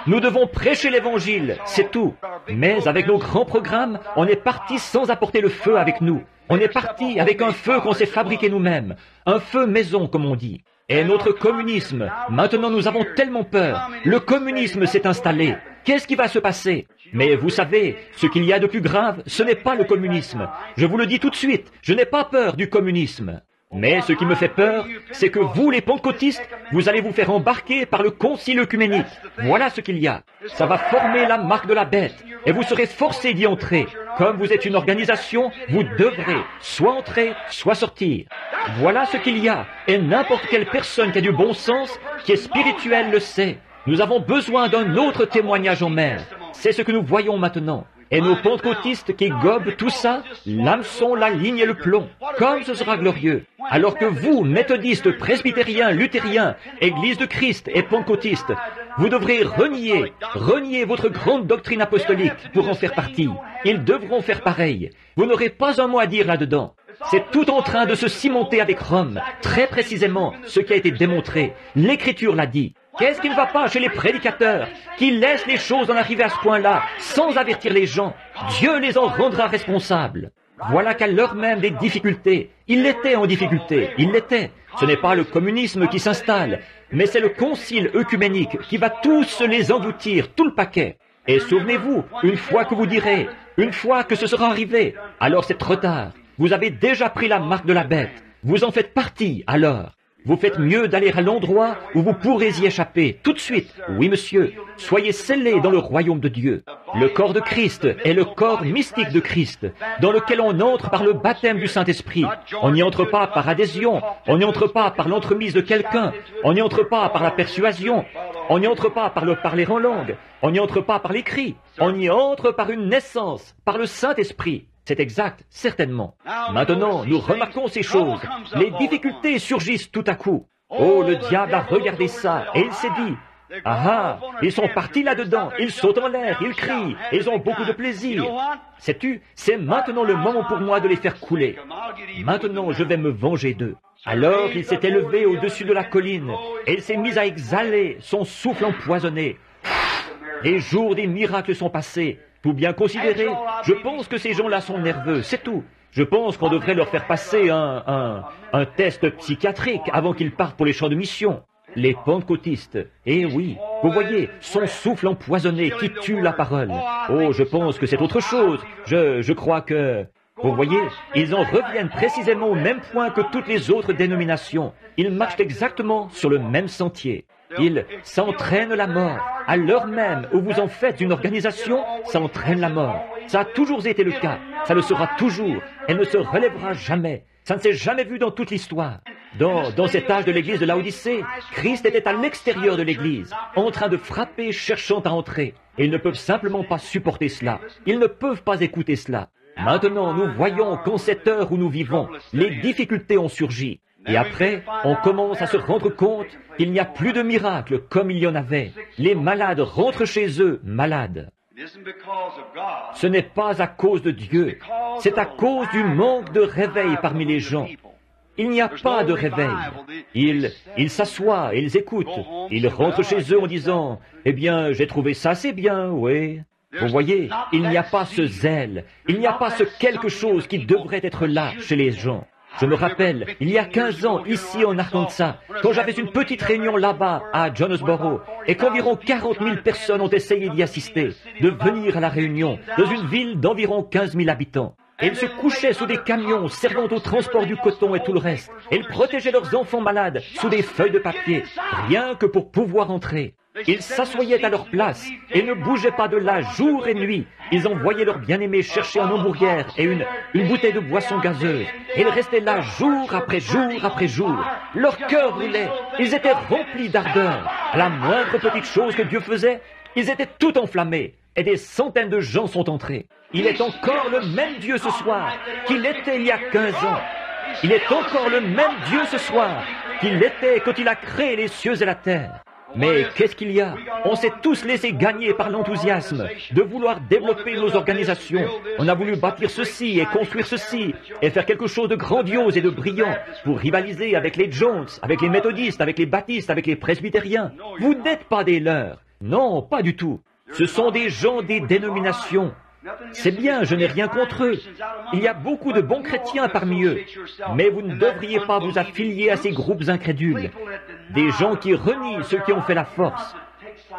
Nous devons prêcher l'Évangile, c'est tout. Mais avec nos grands programmes, on est parti sans apporter le feu avec nous. On est parti avec un feu qu'on s'est fabriqué nous-mêmes. Un feu maison, comme on dit. Et notre communisme, maintenant nous avons tellement peur. Le communisme s'est installé. Qu'est-ce qui va se passer? Mais vous savez, ce qu'il y a de plus grave, ce n'est pas le communisme. Je vous le dis tout de suite, je n'ai pas peur du communisme. Mais ce qui me fait peur, c'est que vous, les pentecôtistes, vous allez vous faire embarquer par le concile œcuménique. Voilà ce qu'il y a. Ça va former la marque de la bête, et vous serez forcés d'y entrer. Comme vous êtes une organisation, vous devrez soit entrer, soit sortir. Voilà ce qu'il y a, et n'importe quelle personne qui a du bon sens, qui est spirituelle, le sait. Nous avons besoin d'un autre témoignage en mer. C'est ce que nous voyons maintenant. Et nos pentecôtistes qui gobent tout ça, l'hameçon, la ligne et le plomb. Comme ce sera glorieux. Alors que vous, méthodistes, presbytériens, luthériens, Église de Christ et pentecôtistes, Vous devrez renier votre grande doctrine apostolique pour en faire partie. Ils devront faire pareil. Vous n'aurez pas un mot à dire là-dedans. C'est tout en train de se cimenter avec Rome, très précisément ce qui a été démontré. L'Écriture l'a dit. Qu'est-ce qui ne va pas chez les prédicateurs qui laissent les choses en arriver à ce point-là sans avertir les gens? Dieu les en rendra responsables. Voilà qu'à l'heure même des difficultés, ils l'étaient en difficulté, ils l'étaient. Ce n'est pas le communisme qui s'installe, mais c'est le concile œcuménique qui va tous les engloutir, tout le paquet. Et souvenez-vous, une fois que vous direz, une fois que ce sera arrivé, alors c'est trop tard. Vous avez déjà pris la marque de la bête. Vous en faites partie, alors. Vous faites mieux d'aller à l'endroit où vous pourrez y échapper, tout de suite. Oui, monsieur, soyez scellés dans le royaume de Dieu. Le corps de Christ est le corps mystique de Christ, dans lequel on entre par le baptême du Saint-Esprit. On n'y entre pas par adhésion, on n'y entre pas par l'entremise de quelqu'un, on n'y entre pas par la persuasion, on n'y entre pas par le parler en langue, on n'y entre pas par l'écrit, on y entre par une naissance, par le Saint-Esprit. C'est exact, certainement. Maintenant, nous remarquons ces choses. Les difficultés surgissent tout à coup. Oh, le diable a regardé ça, et il s'est dit, « Ah, ils sont partis là-dedans, ils sautent en l'air, ils crient, ils ont beaucoup de plaisir. Sais-tu, c'est maintenant le moment pour moi de les faire couler. Maintenant, je vais me venger d'eux. » Alors, il s'est élevé au-dessus de la colline, et il s'est mis à exhaler son souffle empoisonné. Les jours des miracles sont passés. Tout bien considéré, je pense que ces gens-là sont nerveux, c'est tout. Je pense qu'on devrait leur faire passer un test psychiatrique avant qu'ils partent pour les champs de mission. Les pentecôtistes, eh oui, vous voyez, son souffle empoisonné qui tue la parole. Oh, je pense que c'est autre chose. Je crois que... Vous voyez, ils en reviennent précisément au même point que toutes les autres dénominations. Ils marchent exactement sur le même sentier. Ils s'entraînent la mort. À l'heure même où vous en faites une organisation, ça entraîne la mort. Ça a toujours été le cas. Ça le sera toujours. Elle ne se relèvera jamais. Ça ne s'est jamais vu dans toute l'histoire. Dans cet âge de l'église de Laodicée, Christ était à l'extérieur de l'église, en train de frapper, cherchant à entrer. Et ils ne peuvent simplement pas supporter cela. Ils ne peuvent pas écouter cela. Maintenant, nous voyons qu'en cette heure où nous vivons, les difficultés ont surgi. Et après, on commence à se rendre compte qu'il n'y a plus de miracles comme il y en avait. Les malades rentrent chez eux malades. Ce n'est pas à cause de Dieu, c'est à cause du manque de réveil parmi les gens. Il n'y a pas de réveil. Ils s'assoient et ils écoutent. Ils rentrent chez eux en disant, « Eh bien, j'ai trouvé ça assez bien, oui. » Vous voyez, il n'y a pas ce zèle, il n'y a pas ce quelque chose qui devrait être là chez les gens. Je me rappelle, il y a 15 ans, ici en Arkansas, quand j'avais une petite réunion là-bas, à Jonesboro, et qu'environ 40 000 personnes ont essayé d'y assister, de venir à la réunion, dans une ville d'environ 15 000 habitants. Et ils se couchaient sous des camions servant au transport du coton et tout le reste. Et ils protégeaient leurs enfants malades sous des feuilles de papier, rien que pour pouvoir entrer. Ils s'assoyaient à leur place et ne bougeaient pas de là jour et nuit. Ils envoyaient leurs bien-aimés chercher un hamburger et une bouteille de boisson gazeuse. Et ils restaient là jour après jour après jour. Leur cœur brûlait. Ils étaient remplis d'ardeur. À la moindre petite chose que Dieu faisait, ils étaient tout enflammés. Et des centaines de gens sont entrés. Il est encore le même Dieu ce soir qu'il était il y a 15 ans. Il est encore le même Dieu ce soir qu'il était quand il a créé les cieux et la terre. Mais qu'est-ce qu'il y a? On s'est tous laissés gagner par l'enthousiasme de vouloir développer nos organisations. On a voulu bâtir ceci et construire ceci et faire quelque chose de grandiose et de brillant pour rivaliser avec les Jones, avec les méthodistes, avec les baptistes, avec les presbytériens. Vous n'êtes pas des leurs. Non, pas du tout. Ce sont des gens des dénominations. C'est bien, je n'ai rien contre eux. Il y a beaucoup de bons chrétiens parmi eux. Mais vous ne devriez pas vous affilier à ces groupes incrédules. Des gens qui renient ceux qui ont fait la force.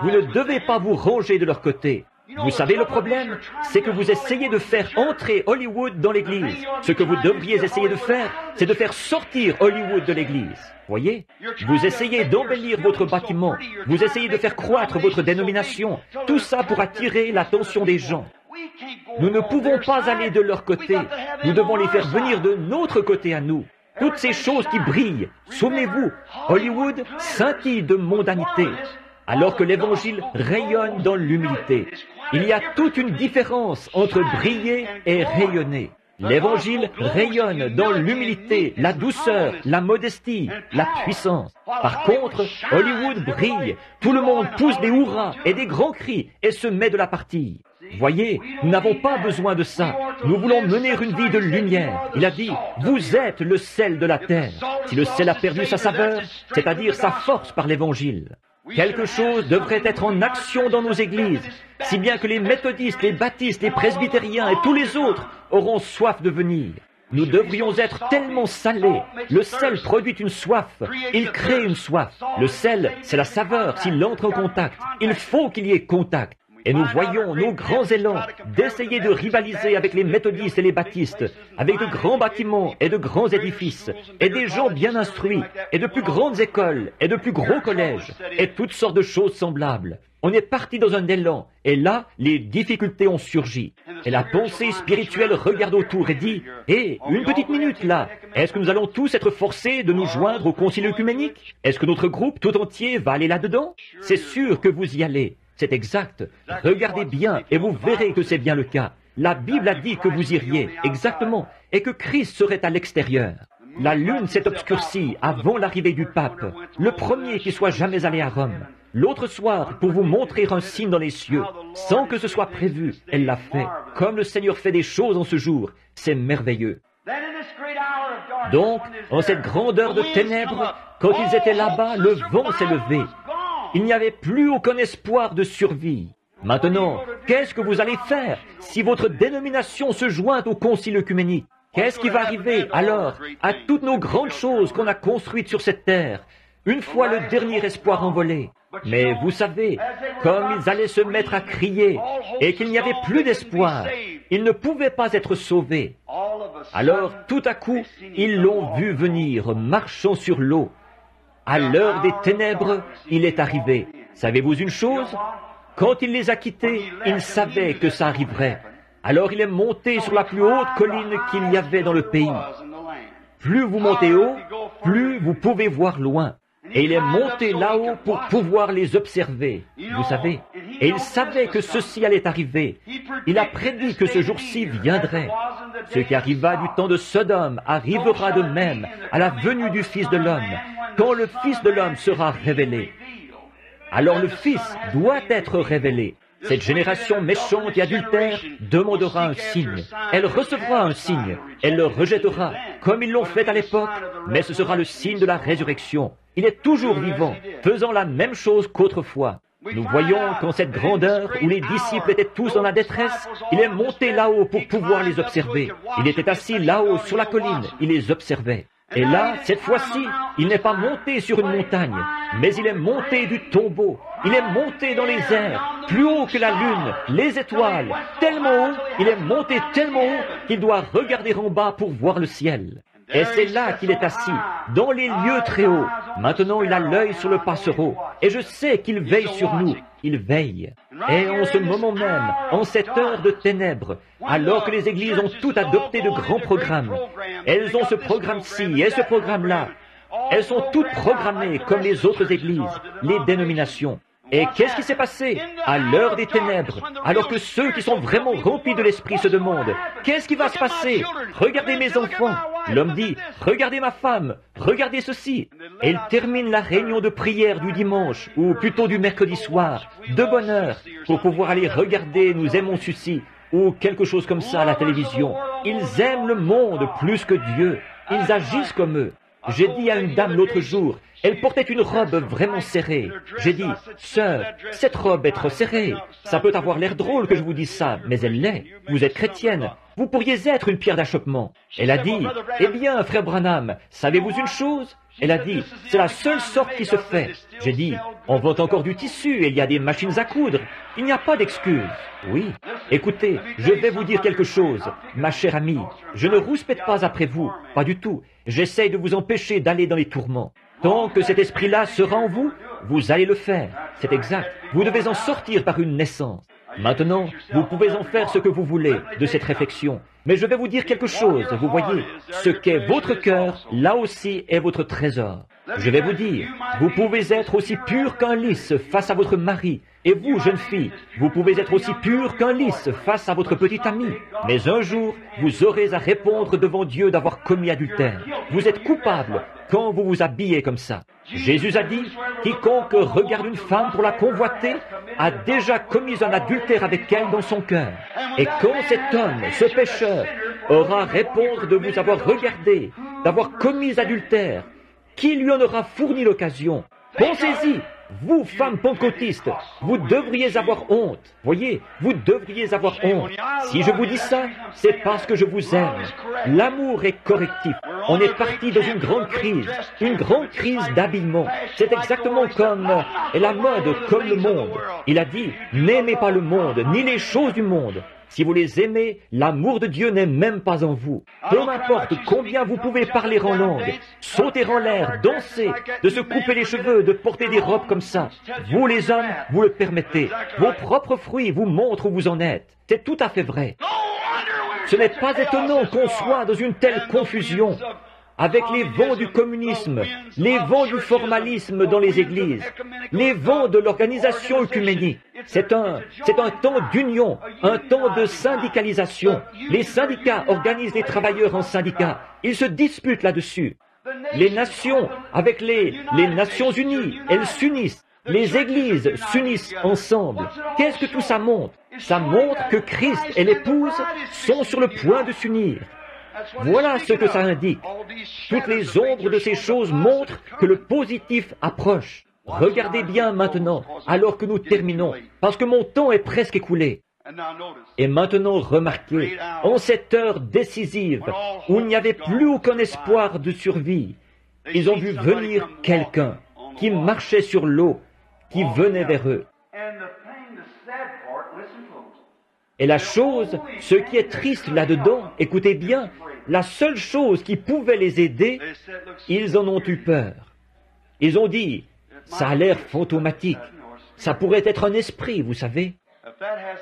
Vous ne devez pas vous ranger de leur côté. Vous savez le problème, c'est que vous essayez de faire entrer Hollywood dans l'Église. Ce que vous devriez essayer de faire, c'est de faire sortir Hollywood de l'Église. Voyez? Vous essayez d'embellir votre bâtiment. Vous essayez de faire croître votre dénomination. Tout ça pour attirer l'attention des gens. Nous ne pouvons pas aller de leur côté. Nous devons les faire venir de notre côté à nous. Toutes ces choses qui brillent. Souvenez-vous, Hollywood scintille de mondanité, alors que l'Évangile rayonne dans l'humilité. Il y a toute une différence entre briller et rayonner. L'Évangile rayonne dans l'humilité, la douceur, la modestie, la puissance. Par contre, Hollywood brille, tout le monde pousse des hurrahs et des grands cris et se met de la partie. Voyez, nous n'avons pas besoin de ça. Nous voulons mener une vie de lumière. Il a dit, vous êtes le sel de la terre. Si le sel a perdu sa saveur, c'est-à-dire sa force par l'Évangile. Quelque chose devrait être en action dans nos églises, si bien que les méthodistes, les baptistes, les presbytériens et tous les autres auront soif de venir. Nous devrions être tellement salés. Le sel produit une soif. Il crée une soif. Le sel, c'est la saveur s'il entre en contact. Il faut qu'il y ait contact. Et nous voyons nos grands élans d'essayer de rivaliser avec les méthodistes et les baptistes, avec de grands bâtiments et de grands édifices, et des gens bien instruits, et de plus grandes écoles, et de plus gros collèges, et toutes sortes de choses semblables. On est parti dans un élan, et là, les difficultés ont surgi. Et la pensée spirituelle regarde autour et dit, « Hé, une petite minute là, est-ce que nous allons tous être forcés de nous joindre au concile œcuménique? Est-ce que notre groupe tout entier va aller là-dedans? C'est sûr que vous y allez. C'est exact. Regardez bien et vous verrez que c'est bien le cas. La Bible a dit que vous iriez, exactement, et que Christ serait à l'extérieur. La lune s'est obscurcie avant l'arrivée du pape, le premier qui soit jamais allé à Rome. L'autre soir, pour vous montrer un signe dans les cieux, sans que ce soit prévu, elle l'a fait. Comme le Seigneur fait des choses en ce jour, c'est merveilleux. Donc, en cette grande heure de ténèbres, quand ils étaient là-bas, le vent s'est levé. Il n'y avait plus aucun espoir de survie. Maintenant, qu'est-ce que vous allez faire si votre dénomination se joint au concile œcuménique? Qu'est-ce qui va arriver alors à toutes nos grandes choses qu'on a construites sur cette terre, une fois le dernier espoir envolé? Mais vous savez, comme ils allaient se mettre à crier et qu'il n'y avait plus d'espoir, ils ne pouvaient pas être sauvés. Alors, tout à coup, ils l'ont vu venir, marchant sur l'eau. À l'heure des ténèbres, il est arrivé. Savez-vous une chose? Quand il les a quittés, il savait que ça arriverait. Alors il est monté sur la plus haute colline qu'il y avait dans le pays. Plus vous montez haut, plus vous pouvez voir loin. Et il est monté là-haut pour pouvoir les observer, vous savez. Et il savait que ceci allait arriver. Il a prédit que ce jour-ci viendrait. Ce qui arriva du temps de Sodome arrivera de même à la venue du Fils de l'homme, quand le Fils de l'homme sera révélé. Alors le Fils doit être révélé. Cette génération méchante et adultère demandera un signe. Elle recevra un signe. Elle le rejettera, comme ils l'ont fait à l'époque, mais ce sera le signe de la résurrection. Il est toujours vivant, faisant la même chose qu'autrefois. Nous voyons qu'en cette grande heure où les disciples étaient tous dans la détresse, il est monté là-haut pour pouvoir les observer. Il était assis là-haut sur la colline, il les observait. Et là, cette fois-ci, il n'est pas monté sur une montagne, mais il est monté du tombeau. Il est monté dans les airs, plus haut que la lune, les étoiles, tellement haut, il est monté tellement haut qu'il doit regarder en bas pour voir le ciel. Et c'est là qu'il est assis, dans les lieux très hauts. Maintenant, il a l'œil sur le passereau, et je sais qu'il veille sur nous. Il veille. Et en ce moment même, en cette heure de ténèbres, alors que les églises ont toutes adopté de grands programmes, elles ont ce programme-ci et ce programme-là. Elles sont toutes programmées comme les autres églises, les dénominations. Et qu'est-ce qui s'est passé à l'heure des ténèbres, alors que ceux qui sont vraiment remplis de l'Esprit se demandent, qu'est-ce qui va se passer? Regardez mes enfants. L'homme dit, regardez ma femme, regardez ceci. Et il termine la réunion de prière du dimanche, ou plutôt du mercredi soir, de bonne heure, pour pouvoir aller regarder Nous aimons ceci, ou quelque chose comme ça à la télévision. Ils aiment le monde plus que Dieu. Ils agissent comme eux. J'ai dit à une dame l'autre jour, elle portait une robe vraiment serrée. J'ai dit, sœur, cette robe est trop serrée. Ça peut avoir l'air drôle que je vous dise ça, mais elle l'est. Vous êtes chrétienne. Vous pourriez être une pierre d'achoppement. Elle a dit, eh bien, frère Branham, savez-vous une chose? Elle a dit, c'est la seule sorte qui se fait. J'ai dit, on vend encore du tissu et il y a des machines à coudre. Il n'y a pas d'excuse. Oui. Écoutez, je vais vous dire quelque chose, ma chère amie. Je ne rouspète pas après vous, pas du tout. J'essaye de vous empêcher d'aller dans les tourments. Tant que cet esprit-là sera en vous, vous allez le faire. C'est exact. Vous devez en sortir par une naissance. Maintenant, vous pouvez en faire ce que vous voulez de cette réflexion. Mais je vais vous dire quelque chose, vous voyez, ce qu'est votre cœur, là aussi est votre trésor. Je vais vous dire, vous pouvez être aussi pur qu'un lys face à votre mari. Et vous, jeune fille, vous pouvez être aussi pur qu'un lys face à votre petit ami. Mais un jour, vous aurez à répondre devant Dieu d'avoir commis adultère. Vous êtes coupable quand vous vous habillez comme ça. Jésus a dit, quiconque regarde une femme pour la convoiter a déjà commis un adultère avec elle dans son cœur. Et quand cet homme, ce pécheur, aura à répondre de vous avoir regardé, d'avoir commis adultère, qui lui en aura fourni l'occasion? Pensez-y, vous, femmes pentecôtistes, vous devriez avoir honte. Voyez, vous devriez avoir honte. Si je vous dis ça, c'est parce que je vous aime. L'amour est correctif. On est parti dans une grande crise d'habillement. C'est exactement comme la mode, comme le monde. Il a dit, n'aimez pas le monde, ni les choses du monde. Si vous les aimez, l'amour de Dieu n'est même pas en vous. Peu importe combien vous pouvez parler en langue, sauter en l'air, danser, de se couper les cheveux, de porter des robes comme ça. Vous les hommes, vous le permettez. Vos propres fruits vous montrent où vous en êtes. C'est tout à fait vrai. Ce n'est pas étonnant qu'on soit dans une telle confusion avec les vents du communisme, les vents du formalisme dans les églises, les vents de l'organisation œcuménique. C'est un temps d'union, un temps de syndicalisation. Les syndicats organisent les travailleurs en syndicats. Ils se disputent là-dessus. Les nations, avec les Nations Unies, elles s'unissent. Les églises s'unissent ensemble. Qu'est-ce que tout ça montre? Ça montre que Christ et l'épouse sont sur le point de s'unir. Voilà ce que ça indique. Toutes les ombres de ces choses montrent que le positif approche. Regardez bien maintenant, alors que nous terminons, parce que mon temps est presque écoulé. Et maintenant, remarquez, en cette heure décisive, où il n'y avait plus aucun espoir de survie, ils ont vu venir quelqu'un qui marchait sur l'eau, qui venait vers eux. Et la chose, ce qui est triste là-dedans, écoutez bien, la seule chose qui pouvait les aider, ils en ont eu peur. Ils ont dit, ça a l'air fantomatique, ça pourrait être un esprit, vous savez.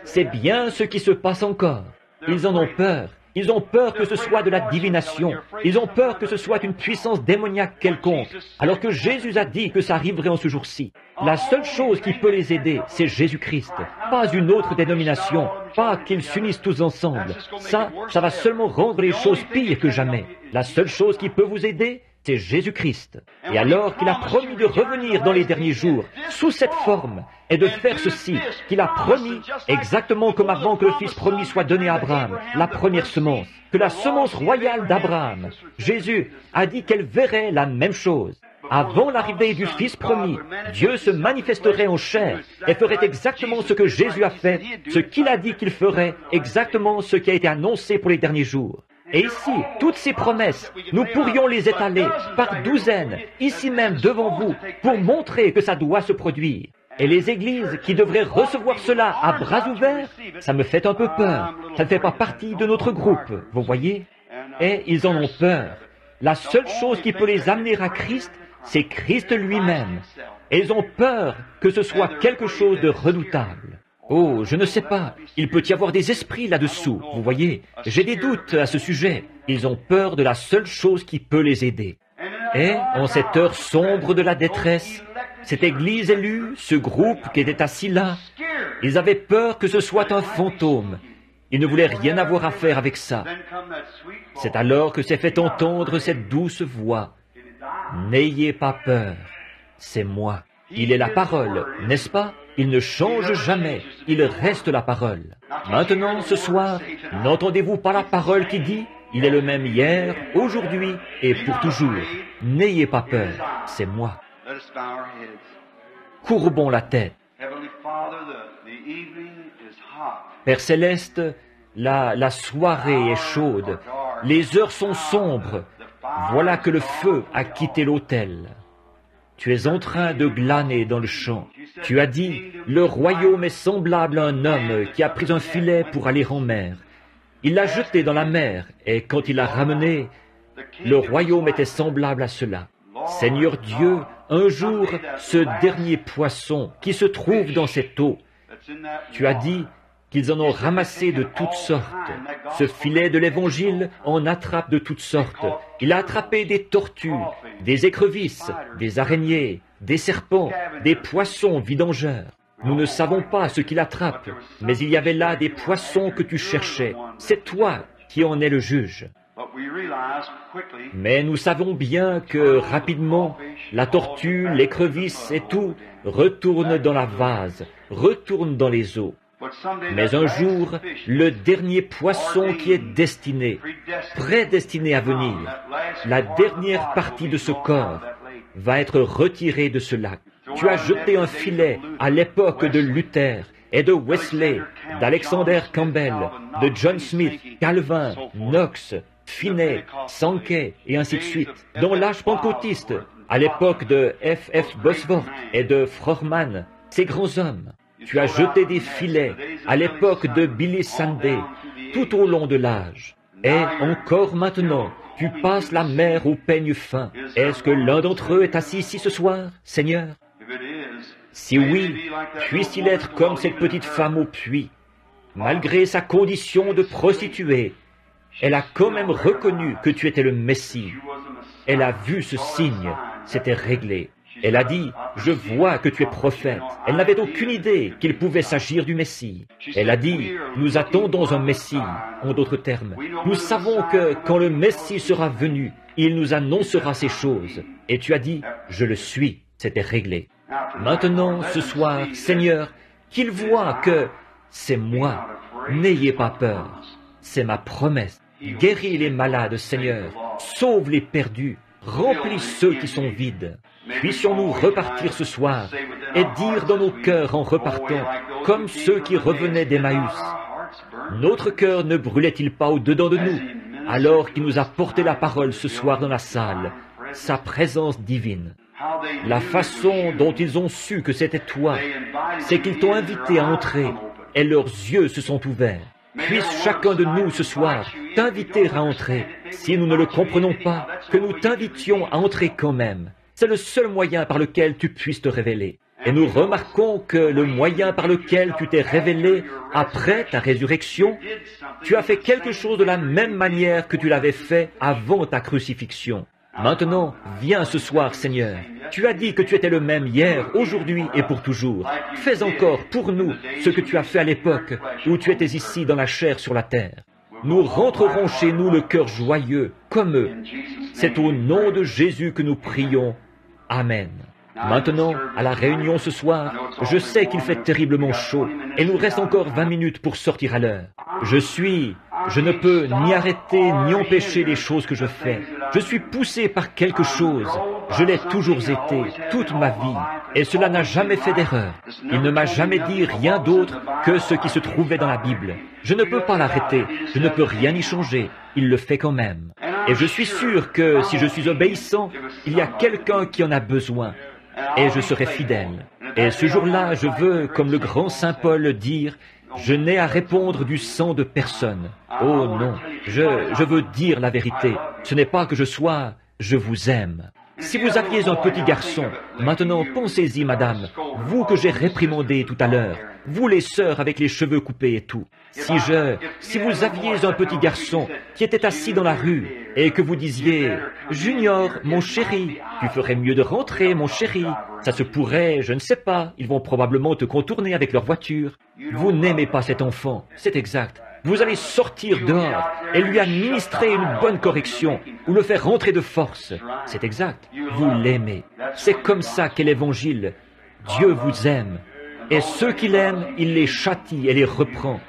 C'est bien ce qui se passe encore. Ils en ont peur. Ils ont peur que ce soit de la divination. Ils ont peur que ce soit une puissance démoniaque quelconque. Alors que Jésus a dit que ça arriverait en ce jour-ci. La seule chose qui peut les aider, c'est Jésus-Christ. Pas une autre dénomination. Pas qu'ils s'unissent tous ensemble. Ça va seulement rendre les choses pires que jamais. La seule chose qui peut vous aider, c'est Jésus-Christ. Et alors qu'il a promis de revenir dans les derniers jours, sous cette forme, et de faire ceci, qu'il a promis, exactement comme avant que le Fils promis soit donné à Abraham, la première semence, que la semence royale d'Abraham, Jésus a dit qu'elle verrait la même chose. Avant l'arrivée du Fils promis, Dieu se manifesterait en chair et ferait exactement ce que Jésus a fait, ce qu'il a dit qu'il ferait, exactement ce qui a été annoncé pour les derniers jours. Et ici, toutes ces promesses, nous pourrions les étaler par douzaines, ici même devant vous, pour montrer que ça doit se produire. Et les églises qui devraient recevoir cela à bras ouverts, ça me fait un peu peur. Ça ne fait pas partie de notre groupe, vous voyez? Et ils en ont peur. La seule chose qui peut les amener à Christ, c'est Christ lui-même. Et ils ont peur que ce soit quelque chose de redoutable. Oh, je ne sais pas, il peut y avoir des esprits là-dessous, vous voyez. J'ai des doutes à ce sujet. Ils ont peur de la seule chose qui peut les aider. Et, en cette heure sombre de la détresse, cette église élue, ce groupe qui était assis là, ils avaient peur que ce soit un fantôme. Ils ne voulaient rien avoir à faire avec ça. C'est alors que s'est fait entendre cette douce voix. N'ayez pas peur, c'est moi. Il est la parole, n'est-ce pas? Il ne change jamais, il reste la parole. Maintenant, ce soir, n'entendez-vous pas la parole qui dit « Il est le même hier, aujourd'hui et pour toujours. N'ayez pas peur, c'est moi. » Courbons la tête. Père Céleste, la soirée est chaude, les heures sont sombres. Voilà que le feu a quitté l'autel. Tu es en train de glaner dans le champ. Tu as dit, le royaume est semblable à un homme qui a pris un filet pour aller en mer. Il l'a jeté dans la mer, et quand il l'a ramené, le royaume était semblable à cela. Seigneur Dieu, un jour, ce dernier poisson qui se trouve dans cette eau, tu as dit, qu'ils en ont ramassé de toutes sortes. Ce filet de l'Évangile en attrape de toutes sortes. Il a attrapé des tortues, des écrevisses, des araignées, des serpents, des poissons vidangeurs. Nous ne savons pas ce qu'il attrape, mais il y avait là des poissons que tu cherchais. C'est toi qui en es le juge. Mais nous savons bien que, rapidement, la tortue, l'écrevisse et tout retournent dans la vase, retournent dans les eaux. Mais un jour, le dernier poisson qui est destiné, prédestiné à venir, la dernière partie de ce corps, va être retiré de ce lac. Tu as jeté un filet à l'époque de Luther et de Wesley, d'Alexander Campbell, de John Smith, Calvin, Knox, Finney, Sankey et ainsi de suite. Dans l'âge pentecôtiste, à l'époque de F. Bosworth et de Frohman, ces grands hommes. Tu as jeté des filets à l'époque de Billy Sunday, tout au long de l'âge. Et encore maintenant, tu passes la mer au peigne fin. Est-ce que l'un d'entre eux est assis ici ce soir, Seigneur? Si oui, puisse-t-il être comme cette petite femme au puits. Malgré sa condition de prostituée, elle a quand même reconnu que tu étais le Messie. Elle a vu ce signe, c'était réglé. Elle a dit, je vois que tu es prophète. Elle n'avait aucune idée qu'il pouvait s'agir du Messie. Elle a dit, nous attendons un Messie, en d'autres termes. Nous savons que quand le Messie sera venu, il nous annoncera ces choses. Et tu as dit, je le suis, c'était réglé. Maintenant, ce soir, Seigneur, qu'il voit que c'est moi. N'ayez pas peur. C'est ma promesse. Guéris les malades, Seigneur. Sauve les perdus. Remplis ceux qui sont vides. Puissions-nous repartir ce soir et dire dans nos cœurs en repartant, comme ceux qui revenaient d'Emmaüs, notre cœur ne brûlait-il pas au-dedans de nous, alors qu'il nous a porté la parole ce soir dans la salle, sa présence divine. La façon dont ils ont su que c'était toi, c'est qu'ils t'ont invité à entrer, et leurs yeux se sont ouverts. Puisse chacun de nous ce soir t'inviter à entrer. Si nous ne le comprenons pas, que nous t'invitions à entrer quand même. C'est le seul moyen par lequel tu puisses te révéler. Et nous remarquons que le moyen par lequel tu t'es révélé après ta résurrection, tu as fait quelque chose de la même manière que tu l'avais fait avant ta crucifixion. Maintenant, viens ce soir, Seigneur. Tu as dit que tu étais le même hier, aujourd'hui et pour toujours. Fais encore pour nous ce que tu as fait à l'époque où tu étais ici dans la chair sur la terre. Nous rentrerons chez nous le cœur joyeux, comme eux. C'est au nom de Jésus que nous prions. Amen. Maintenant, à la réunion ce soir, je sais qu'il fait terriblement chaud et nous reste encore 20 minutes pour sortir à l'heure. Je ne peux ni arrêter ni empêcher les choses que je fais. Je suis poussé par quelque chose. Je l'ai toujours été, toute ma vie, et cela n'a jamais fait d'erreur. Il ne m'a jamais dit rien d'autre que ce qui se trouvait dans la Bible. Je ne peux pas l'arrêter, je ne peux rien y changer. Il le fait quand même. Et je suis sûr que si je suis obéissant, il y a quelqu'un qui en a besoin. Et je serai fidèle. Et ce jour-là, je veux, comme le grand Saint Paul, dire, je n'ai à répondre du sang de personne. Oh non, je veux dire la vérité. Ce n'est pas que je vous aime. Si vous aviez un petit garçon, maintenant pensez-y, madame, vous que j'ai réprimandé tout à l'heure, vous les sœurs avec les cheveux coupés et tout. Si vous aviez un petit garçon qui était assis dans la rue et que vous disiez, Junior, mon chéri, tu ferais mieux de rentrer, mon chéri. Ça se pourrait, je ne sais pas, ils vont probablement te contourner avec leur voiture. Vous n'aimez pas cet enfant, c'est exact. Vous allez sortir dehors et lui administrer une bonne correction ou le faire rentrer de force. C'est exact. Vous l'aimez. C'est comme ça qu'est l'Évangile. Dieu vous aime. Et ceux qu'il aime, il les châtie et les reprend.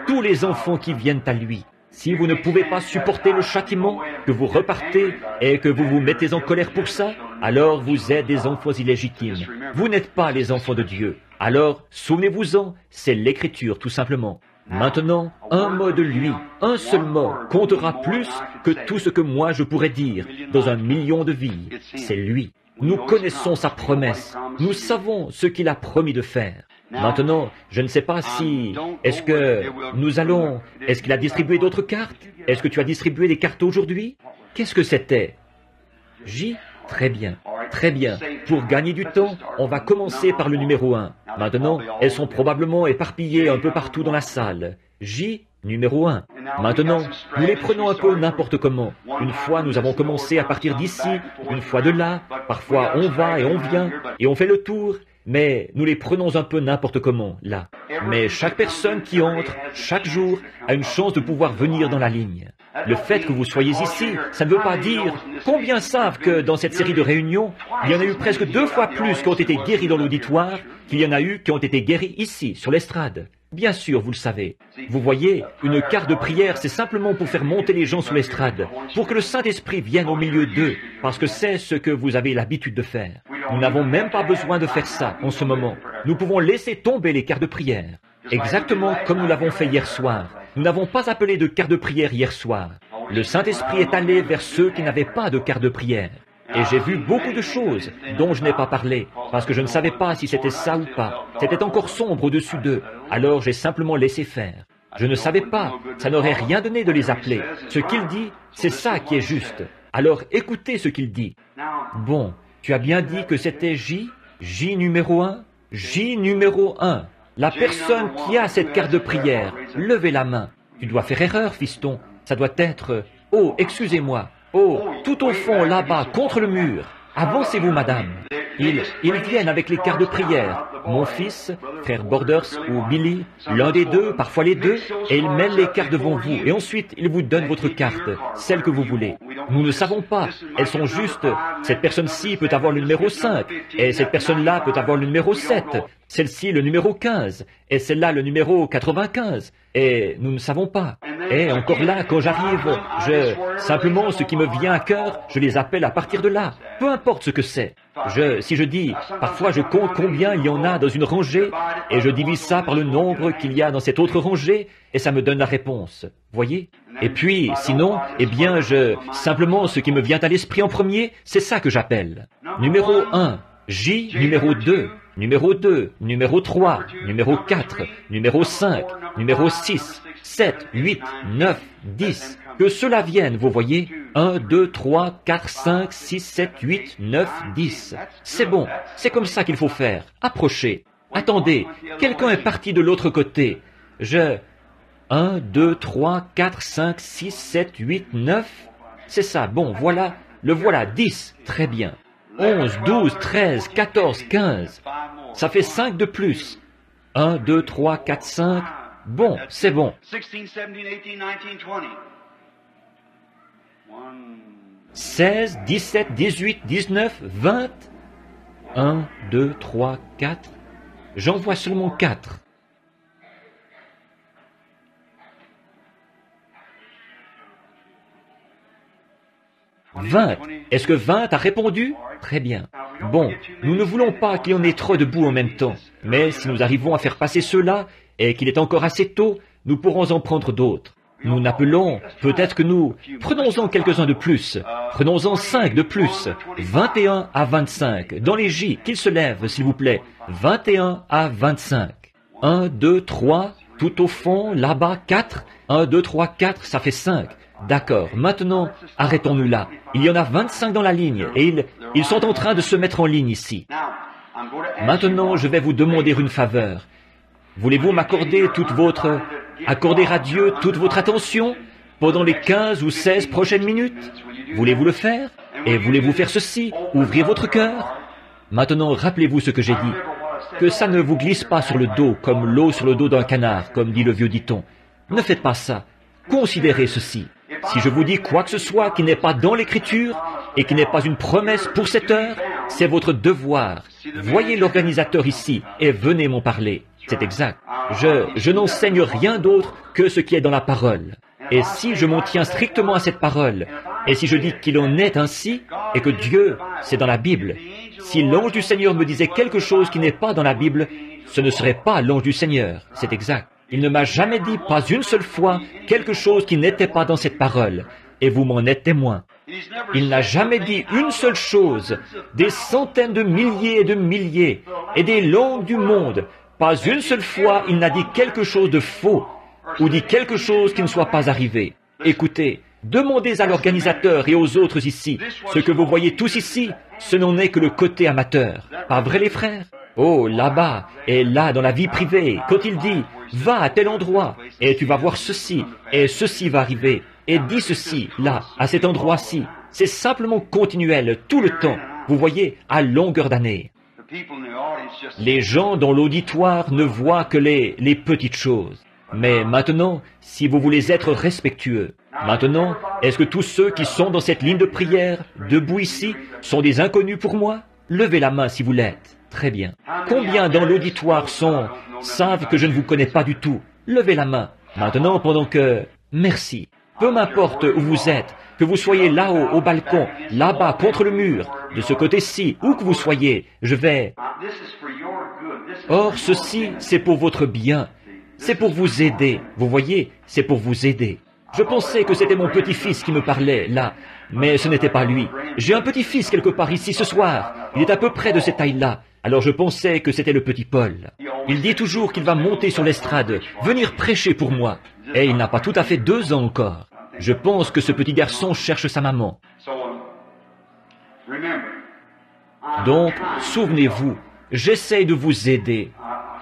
Tous les enfants qui viennent à lui. Si vous ne pouvez pas supporter le châtiment, que vous repartez et que vous vous mettez en colère pour ça, alors vous êtes des enfants illégitimes. Vous n'êtes pas les enfants de Dieu. Alors, souvenez-vous-en, c'est l'Écriture tout simplement. Maintenant, un mot de lui, un seul mot, comptera plus que tout ce que moi je pourrais dire dans 1 million de vies. C'est lui. Nous connaissons sa promesse. Nous savons ce qu'il a promis de faire. Maintenant, je ne sais pas si... Est-ce qu'il a distribué d'autres cartes? Est-ce que tu as distribué des cartes aujourd'hui? Qu'est-ce que c'était? J? Très bien. Très bien. Pour gagner du temps, on va commencer par le numéro 1. Maintenant, elles sont probablement éparpillées un peu partout dans la salle. J, numéro 1. Maintenant, nous les prenons un peu n'importe comment. Une fois, nous avons commencé à partir d'ici, une fois de là. Parfois, on va et on vient, et on fait le tour. Mais nous les prenons un peu n'importe comment, là. Mais chaque personne qui entre, chaque jour, a une chance de pouvoir venir dans la ligne. Le fait que vous soyez ici, ça ne veut pas dire combien savent que dans cette série de réunions, il y en a eu presque 2 fois plus qui ont été guéris dans l'auditoire qu'il y en a eu qui ont été guéris ici, sur l'estrade. Bien sûr, vous le savez. Vous voyez, une carte de prière, c'est simplement pour faire monter les gens sur l'estrade, pour que le Saint-Esprit vienne au milieu d'eux, parce que c'est ce que vous avez l'habitude de faire. Nous n'avons même pas besoin de faire ça en ce moment. Nous pouvons laisser tomber les cartes de prière. Exactement comme nous l'avons fait hier soir. Nous n'avons pas appelé de carte de prière hier soir. Le Saint-Esprit est allé vers ceux qui n'avaient pas de carte de prière. Et j'ai vu beaucoup de choses dont je n'ai pas parlé, parce que je ne savais pas si c'était ça ou pas. C'était encore sombre au-dessus d'eux, alors j'ai simplement laissé faire. Je ne savais pas, ça n'aurait rien donné de les appeler. Ce qu'il dit, c'est ça qui est juste. Alors écoutez ce qu'il dit. Bon, tu as bien dit que c'était J, J numéro 1, J numéro 1. La personne qui a cette carte de prière, levez la main. Tu dois faire erreur, fiston. Ça doit être... Oh, excusez-moi. Oh, tout au fond, là-bas, contre le mur. Avancez-vous, madame. Ils viennent avec les cartes de prière. Mon fils, frère Borders ou Billy, l'un des deux, parfois les deux, et ils mènent les cartes devant vous. Et ensuite, ils vous donnent votre carte, celle que vous voulez. Nous ne savons pas. Elles sont justes. Cette personne-ci peut avoir le numéro 5, et cette personne-là peut avoir le numéro 7. Celle-ci, le numéro 15, et celle-là, le numéro 95. Et nous ne savons pas. Et encore là, quand j'arrive, simplement, ce qui me vient à cœur, je les appelle à partir de là. Peu importe ce que c'est. Si je dis, parfois je compte combien il y en a dans une rangée, et je divise ça par le nombre qu'il y a dans cette autre rangée, et ça me donne la réponse. Voyez? Et puis, sinon, eh bien, simplement, ce qui me vient à l'esprit en premier, c'est ça que j'appelle. Numéro 1, J, numéro 2, numéro 2, numéro 3, numéro 4, numéro 5, numéro 6, 7, 8, 9, 10. Que cela vienne, vous voyez. 1, 2, 3, 4, 5, 6, 7, 8, 9, 10. C'est bon, c'est comme ça qu'il faut faire. Approchez. Attendez, quelqu'un est parti de l'autre côté. 1, 2, 3, 4, 5, 6, 7, 8, 9. C'est ça, bon, voilà. Le voilà, 10. Très bien. 11, 12, 13, 14, 15. Ça fait 5 de plus. 1, 2, 3, 4, 5. Bon, c'est bon. 16, 17, 18, 19, 20. 1, 2, 3, 4. J'en vois seulement 4. 20. Est-ce que 20 a répondu? Très bien. Bon, nous ne voulons pas qu'il y en ait trop debout en même temps. Mais si nous arrivons à faire passer ceux-là, et qu'il est encore assez tôt, nous pourrons en prendre d'autres. Nous n'appelons, peut-être que nous, prenons-en quelques-uns de plus, prenons-en 5 de plus, 21 à 25, dans les J, qu'ils se lèvent, s'il vous plaît, 21 à 25. 1, 2, 3, tout au fond, là-bas, 4, 1, 2, 3, 4, ça fait 5. D'accord, maintenant, arrêtons-nous là. Il y en a 25 dans la ligne, et ils sont en train de se mettre en ligne ici. Maintenant, je vais vous demander une faveur. Voulez-vous m'accorder accorder à Dieu toute votre attention pendant les 15 ou 16 prochaines minutes? Voulez-vous le faire? Et voulez-vous faire ceci? Ouvrir votre cœur? Maintenant, rappelez-vous ce que j'ai dit. Que ça ne vous glisse pas sur le dos, comme l'eau sur le dos d'un canard, comme dit le vieux dicton. Ne faites pas ça. Considérez ceci. Si je vous dis quoi que ce soit qui n'est pas dans l'Écriture et qui n'est pas une promesse pour cette heure, c'est votre devoir. Voyez l'organisateur ici et venez m'en parler. C'est exact. Je n'enseigne rien d'autre que ce qui est dans la parole. Et si je m'en tiens strictement à cette parole, et si je dis qu'il en est ainsi, et que Dieu, c'est dans la Bible, si l'ange du Seigneur me disait quelque chose qui n'est pas dans la Bible, ce ne serait pas l'ange du Seigneur. C'est exact. Il ne m'a jamais dit, pas une seule fois, quelque chose qui n'était pas dans cette parole. Et vous m'en êtes témoin. Il n'a jamais dit une seule chose, des centaines de milliers, et des langues du monde. Pas une seule fois, il n'a dit quelque chose de faux, ou dit quelque chose qui ne soit pas arrivé. Écoutez, Demandez à l'organisateur et aux autres ici. Ce que vous voyez tous ici, ce n'en est que le côté amateur. Pas vrai les frères? Oh, là-bas, et là dans la vie privée, quand il dit « Va à tel endroit, et tu vas voir ceci, et ceci va arriver, et dis ceci, là, à cet endroit-ci », c'est simplement continuel, tout le temps. Vous voyez, à longueur d'année. Les gens dans l'auditoire ne voient que les petites choses. Mais maintenant, si vous voulez être respectueux, maintenant, est-ce que tous ceux qui sont dans cette ligne de prière, debout ici, sont des inconnus pour moi? Levez la main si vous l'êtes. Très bien. Combien dans l'auditoire savent que je ne vous connais pas du tout? Levez la main. Maintenant, pendant que... Merci. Peu m'importe où vous êtes, que vous soyez là-haut, au balcon, là-bas, contre le mur, de ce côté-ci, où que vous soyez, je vais... Or, ceci, c'est pour votre bien. C'est pour vous aider. Vous voyez, c'est pour vous aider. Je pensais que c'était mon petit-fils qui me parlait, là, mais ce n'était pas lui. J'ai un petit-fils quelque part ici ce soir. Il est à peu près de cette taille-là. Alors je pensais que c'était le petit Paul. Il dit toujours qu'il va monter sur l'estrade, venir prêcher pour moi. Et il n'a pas tout à fait 2 ans encore. Je pense que ce petit garçon cherche sa maman. Donc, souvenez-vous, j'essaye de vous aider.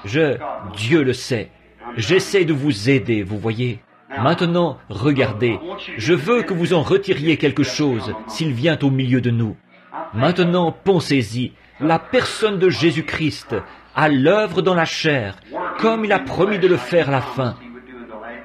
Dieu le sait, j'essaye de vous aider, vous voyez. Maintenant, regardez, je veux que vous en retiriez quelque chose s'il vient au milieu de nous. Maintenant, pensez-y, la personne de Jésus-Christ, à l'œuvre dans la chair, comme il a promis de le faire à la fin.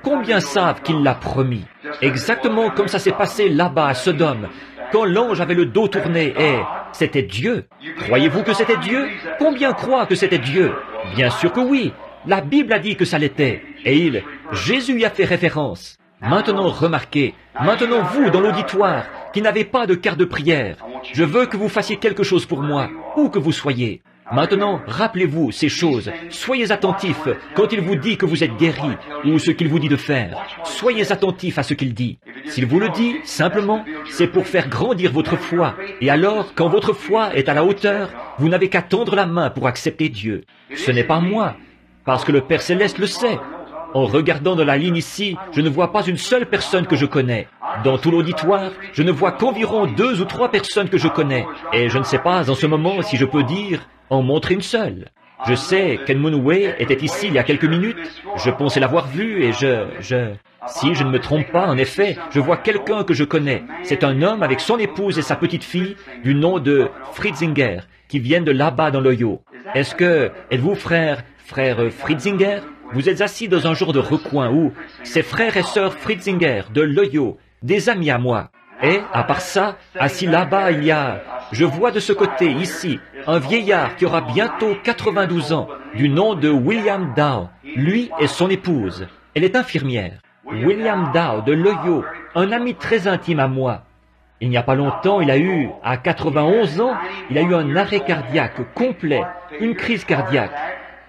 Combien savent qu'il l'a promis? Exactement comme ça s'est passé là-bas à Sodome, quand l'ange avait le dos tourné, et c'était Dieu. Croyez-vous que c'était Dieu? Combien croient que c'était Dieu? Bien sûr que oui. La Bible a dit que ça l'était. Et Jésus y a fait référence. Maintenant, remarquez, maintenant vous, dans l'auditoire, qui n'avez pas de carte de prière, je veux que vous fassiez quelque chose pour moi, où que vous soyez. Maintenant, rappelez-vous ces choses. Soyez attentifs quand il vous dit que vous êtes guéri, ou ce qu'il vous dit de faire. Soyez attentifs à ce qu'il dit. S'il vous le dit, simplement, c'est pour faire grandir votre foi. Et alors, quand votre foi est à la hauteur, vous n'avez qu'à tendre la main pour accepter Dieu. Ce n'est pas moi, parce que le Père Céleste le sait. En regardant dans la ligne ici, je ne vois pas une seule personne que je connais. Dans tout l'auditoire, je ne vois qu'environ 2 ou 3 personnes que je connais. Et je ne sais pas en ce moment si je peux dire en montrer une seule. Je sais qu'En Munway était ici il y a quelques minutes. Je pensais l'avoir vu et si je ne me trompe pas, en effet, je vois quelqu'un que je connais. C'est un homme avec son épouse et sa petite-fille du nom de Fritzinger, qui viennent de là-bas dans l'Ohio. Êtes-vous frère Fritzinger? Vous êtes assis dans un genre de recoin où c'est frères et sœurs Fritzinger de l'Ohio, des amis à moi. Et, à part ça, assis là-bas, je vois de ce côté, ici, un vieillard qui aura bientôt 92 ans, du nom de William Dow, lui et son épouse. Elle est infirmière. William Dow de l'Ohio, un ami très intime à moi. Il n'y a pas longtemps, à 91 ans, il a eu un arrêt cardiaque complet, une crise cardiaque.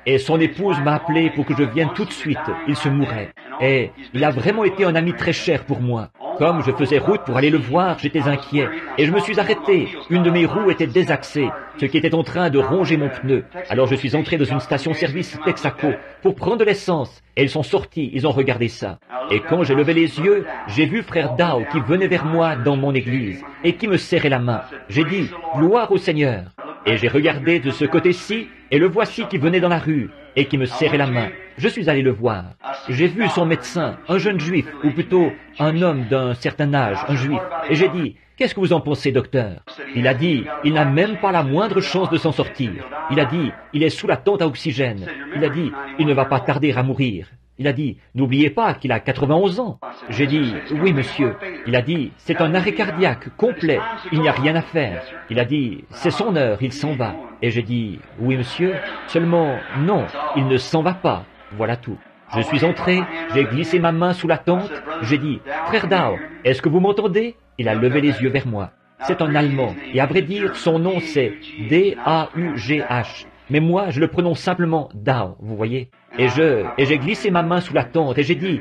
Et son épouse m'a appelé pour que je vienne tout de suite, il se mourait. Et il a vraiment été un ami très cher pour moi. Comme je faisais route pour aller le voir, j'étais inquiet. Et je me suis arrêté. Une de mes roues était désaxée, ce qui était en train de ronger mon pneu. Alors je suis entré dans une station-service Texaco pour prendre de l'essence. Et ils sont sortis, ils ont regardé ça. Et quand j'ai levé les yeux, j'ai vu frère Dow qui venait vers moi dans mon église et qui me serrait la main. J'ai dit « Gloire au Seigneur ». Et j'ai regardé de ce côté-ci, et le voici qui venait dans la rue, et qui me serrait la main. Je suis allé le voir. J'ai vu son médecin, un jeune juif, ou plutôt un homme d'un certain âge, un juif. Et j'ai dit, qu'est-ce que vous en pensez, docteur? Il a dit, il n'a même pas la moindre chance de s'en sortir. Il a dit, il est sous la tente à oxygène. Il a dit, il ne va pas tarder à mourir. Il a dit, n'oubliez pas qu'il a 91 ans. J'ai dit, oui monsieur. Il a dit, c'est un arrêt cardiaque complet, il n'y a rien à faire. Il a dit, c'est son heure, il s'en va. Et j'ai dit, oui monsieur, seulement, non, il ne s'en va pas. Voilà tout. Je suis entré, j'ai glissé ma main sous la tente, j'ai dit, frère Dow, est-ce que vous m'entendez? Il a levé les yeux vers moi. C'est un Allemand, et à vrai dire, son nom c'est D-A-U-G-H. Mais moi, je le prononce simplement Dow, vous voyez. Et j'ai glissé ma main sous la tente et j'ai dit,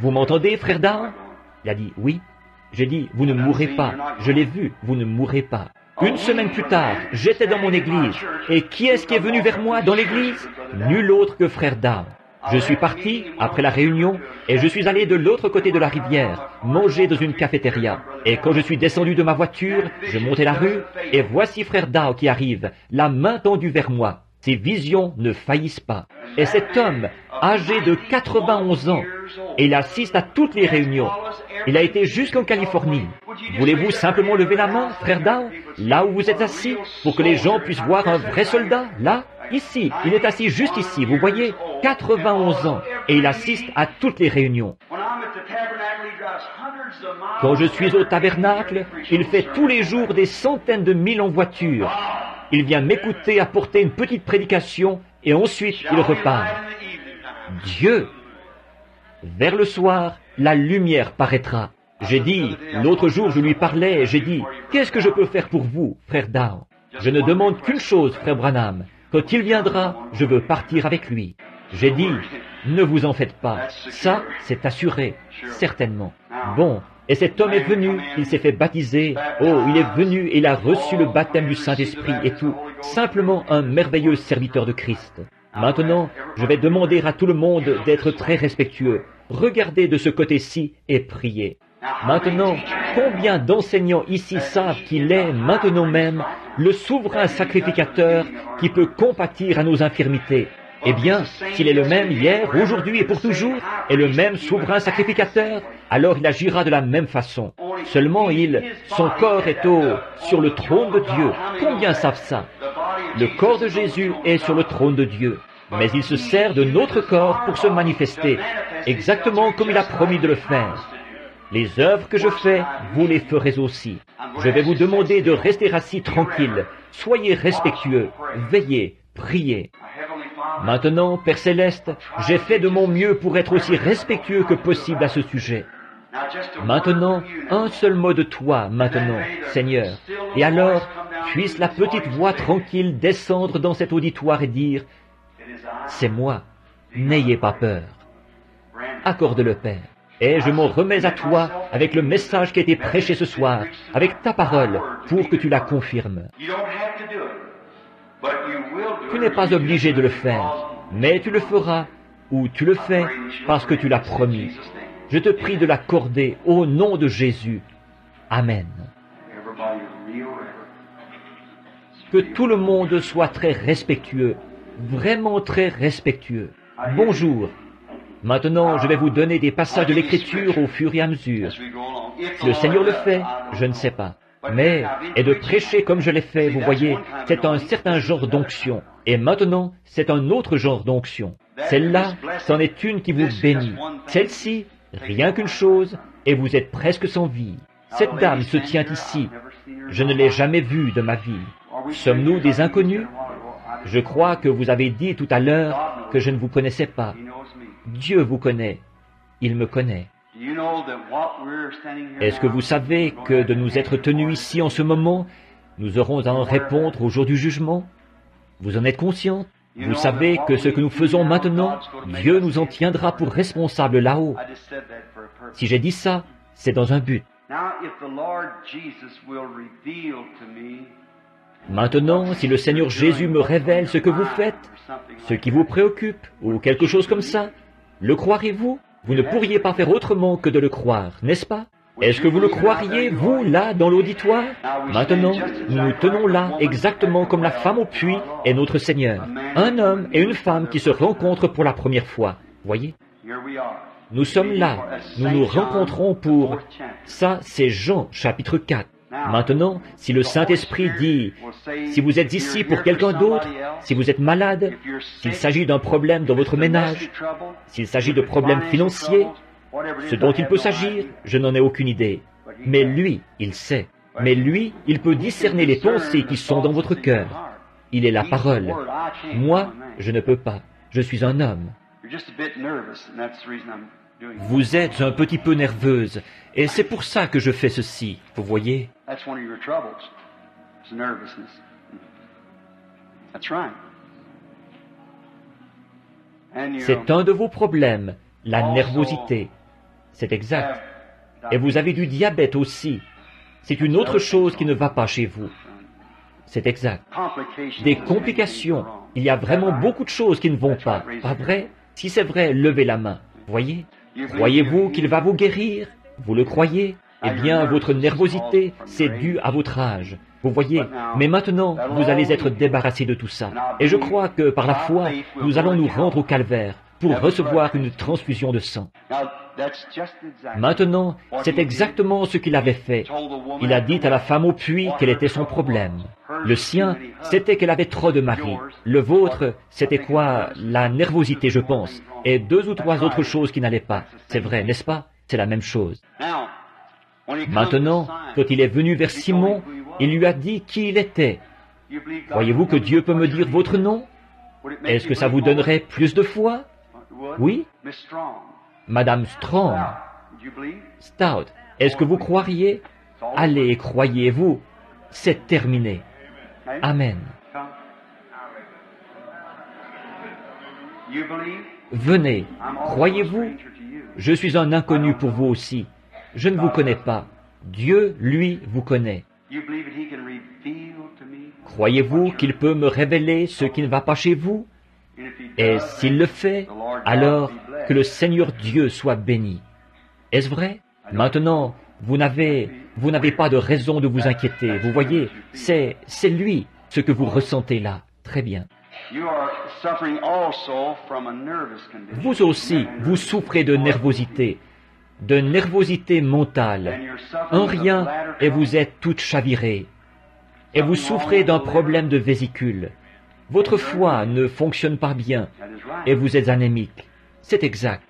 vous m'entendez, frère Dow? Il a dit, oui. J'ai dit, vous ne mourrez pas. Je l'ai vu, vous ne mourrez pas. Une semaine plus tard, j'étais dans mon église. Et qui est-ce qui est venu vers moi dans l'église? Nul autre que frère Dow. Je suis parti après la réunion et je suis allé de l'autre côté de la rivière, manger dans une cafétéria. Et quand je suis descendu de ma voiture, je montais la rue et voici frère Dow qui arrive, la main tendue vers moi. Ses visions ne faillissent pas. Et cet homme, âgé de 91 ans, et il assiste à toutes les réunions. Il a été jusqu'en Californie. Voulez-vous simplement lever la main, frère Dow, là où vous êtes assis, pour que les gens puissent voir un vrai soldat, là, ici. Il est assis juste ici, vous voyez, 91 ans, et il assiste à toutes les réunions. Quand je suis au tabernacle, il fait tous les jours des centaines de milles en voiture. Il vient m'écouter apporter une petite prédication, et ensuite il repart. Dieu! Vers le soir, la lumière paraîtra. J'ai dit, l'autre jour je lui parlais, et j'ai dit, qu'est-ce que je peux faire pour vous, frère Dow? Je ne demande qu'une chose, frère Branham. Quand il viendra, je veux partir avec lui. J'ai dit, ne vous en faites pas. Ça, c'est assuré, certainement. Bon, et cet homme est venu, il s'est fait baptiser. Oh, il est venu et il a reçu le baptême du Saint-Esprit et tout. Simplement un merveilleux serviteur de Christ. Maintenant, je vais demander à tout le monde d'être très respectueux. Regardez de ce côté-ci et priez. Maintenant, combien d'enseignants ici savent qu'il est, maintenant même, le souverain sacrificateur qui peut compatir à nos infirmités? Eh bien, s'il est le même hier, aujourd'hui et pour toujours, et le même souverain sacrificateur, alors il agira de la même façon. Seulement son corps est sur le trône de Dieu. Combien savent ça? Le corps de Jésus est sur le trône de Dieu. Mais il se sert de notre corps pour se manifester, exactement comme il a promis de le faire. Les œuvres que je fais, vous les ferez aussi. Je vais vous demander de rester assis tranquille. Soyez respectueux, veillez, priez. Maintenant, Père Céleste, j'ai fait de mon mieux pour être aussi respectueux que possible à ce sujet. Maintenant, un seul mot de toi, maintenant, Seigneur. Et alors, puisse la petite voix tranquille descendre dans cet auditoire et dire, « C'est moi, n'ayez pas peur. » Accorde-le, Père. Et je m'en remets à toi avec le message qui a été prêché ce soir, avec ta parole, pour que tu la confirmes. Tu n'es pas obligé de le faire, mais tu le feras, ou tu le fais parce que tu l'as promis. Je te prie de l'accorder au nom de Jésus. Amen. Que tout le monde soit très respectueux, vraiment très respectueux. Bonjour. Maintenant, je vais vous donner des passages de l'Écriture au fur et à mesure. Si le Seigneur le fait, je ne sais pas. Mais, et de prêcher comme je l'ai fait, vous voyez, c'est un certain genre d'onction. Et maintenant, c'est un autre genre d'onction. Celle-là, c'en est une qui vous bénit. Celle-ci, rien qu'une chose, et vous êtes presque sans vie. Cette dame se tient ici. Je ne l'ai jamais vue de ma vie. Sommes-nous des inconnus? Je crois que vous avez dit tout à l'heure que je ne vous connaissais pas. Dieu vous connaît. Il me connaît. Est-ce que vous savez que de nous être tenus ici en ce moment, nous aurons à en répondre au jour du jugement? Vous en êtes conscient? Vous savez que ce que nous faisons maintenant, Dieu nous en tiendra pour responsables là-haut. Si j'ai dit ça, c'est dans un but. Maintenant, si le Seigneur Jésus me révèle ce que vous faites, ce qui vous préoccupe, ou quelque chose comme ça, le croirez-vous? Vous ne pourriez pas faire autrement que de le croire, n'est-ce pas? Est-ce que vous le croiriez, vous, là, dans l'auditoire? Maintenant, nous nous tenons là, exactement comme la femme au puits et notre Seigneur. Un homme et une femme qui se rencontrent pour la première fois. Voyez? Nous sommes là. Nous nous rencontrons pour... Ça, c'est Jean, chapitre 4. Maintenant, si le Saint-Esprit dit, si vous êtes ici pour quelqu'un d'autre, si vous êtes malade, s'il s'agit d'un problème dans votre ménage, s'il s'agit de problèmes financiers, ce dont il peut s'agir, je n'en ai aucune idée. Mais lui, il sait. Mais lui, il peut discerner les pensées qui sont dans votre cœur. Il est la parole. Moi, je ne peux pas. Je suis un homme. Vous êtes un petit peu nerveuse, et c'est pour ça que je fais ceci, vous voyez. C'est un de vos problèmes, la nervosité. C'est exact. Et vous avez du diabète aussi. C'est une autre chose qui ne va pas chez vous. C'est exact. Des complications. Il y a vraiment beaucoup de choses qui ne vont pas. Pas vrai? Si c'est vrai, levez la main. Voyez? Croyez-vous qu'il va vous guérir? Vous le croyez? Eh bien, votre nervosité, c'est dû à votre âge. Vous voyez? Mais maintenant, vous allez être débarrassé de tout ça. Et je crois que par la foi, nous allons nous rendre au calvaire pour recevoir une transfusion de sang. Maintenant, c'est exactement ce qu'il avait fait. Il a dit à la femme au puits quel était son problème. Le sien, c'était qu'elle avait trop de maris. Le vôtre, c'était quoi? La nervosité, je pense. Et 2 ou 3 autres choses qui n'allaient pas. C'est vrai, n'est-ce pas? C'est la même chose. Maintenant, quand il est venu vers Simon, il lui a dit qui il était. Croyez-vous que Dieu peut me dire votre nom? Est-ce que ça vous donnerait plus de foi? Oui? Madame Strong, Stout, est-ce que vous croiriez? Allez et croyez-vous. C'est terminé. Amen. Venez, croyez-vous? Je suis un inconnu pour vous aussi. Je ne vous connais pas. Dieu, lui, vous connaît. Croyez-vous qu'il peut me révéler ce qui ne va pas chez vous? Et s'il le fait, alors que le Seigneur Dieu soit béni. Est-ce vrai? Maintenant, vous n'avez pas de raison de vous inquiéter. Vous voyez, c'est lui, ce que vous ressentez là. Très bien. Vous aussi, vous souffrez de nervosité mentale. Un rien, et vous êtes toutes chavirées. Et vous souffrez d'un problème de vésicule. Votre foie ne fonctionne pas bien, et vous êtes anémique. C'est exact.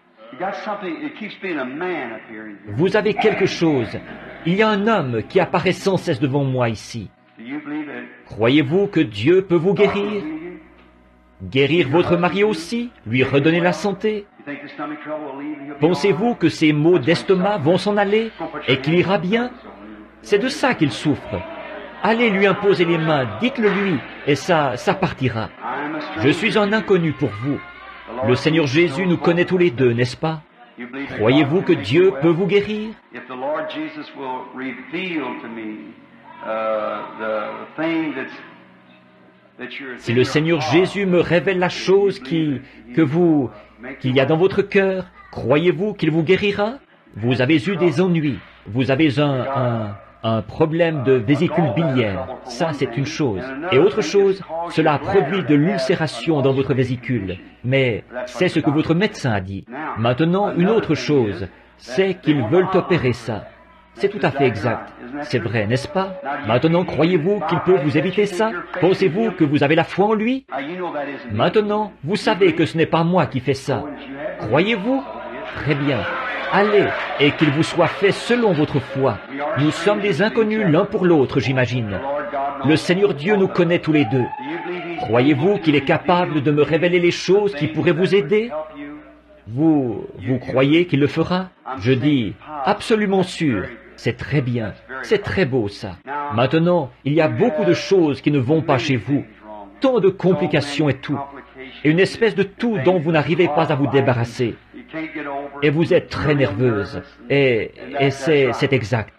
Vous avez quelque chose. Il y a un homme qui apparaît sans cesse devant moi ici. Croyez-vous que Dieu peut vous guérir? Guérir votre mari aussi? Lui redonner la santé? Pensez-vous que ces maux d'estomac vont s'en aller et qu'il ira bien? C'est de ça qu'il souffre. Allez lui imposer les mains, dites-le lui, et ça partira. Je suis un inconnu pour vous. Le Seigneur Jésus nous connaît tous les deux, n'est-ce pas? Croyez-vous que Dieu peut vous guérir? Si le Seigneur Jésus me révèle la chose qu'il y a dans votre cœur, croyez-vous qu'il vous guérira? Vous avez eu des ennuis, vous avez un problème de vésicule biliaire, ça c'est une chose. Et autre chose, cela a produit de l'ulcération dans votre vésicule, mais c'est ce que votre médecin a dit. Maintenant, une autre chose, c'est qu'ils veulent opérer ça. C'est tout à fait exact. C'est vrai, n'est-ce pas? Maintenant, croyez-vous qu'il peut vous éviter ça? Pensez-vous que vous avez la foi en lui? Maintenant, vous savez que ce n'est pas moi qui fais ça. Croyez-vous? Très bien. Allez, et qu'il vous soit fait selon votre foi. Nous sommes des inconnus l'un pour l'autre, j'imagine. Le Seigneur Dieu nous connaît tous les deux. Croyez-vous qu'il est capable de me révéler les choses qui pourraient vous aider? Vous croyez qu'il le fera? Je dis, absolument sûr. C'est très bien. C'est très beau, ça. Maintenant, il y a beaucoup de choses qui ne vont pas chez vous. Tant de complications et tout. Et une espèce de tout dont vous n'arrivez pas à vous débarrasser. Et vous êtes très nerveuse. Et c'est exact.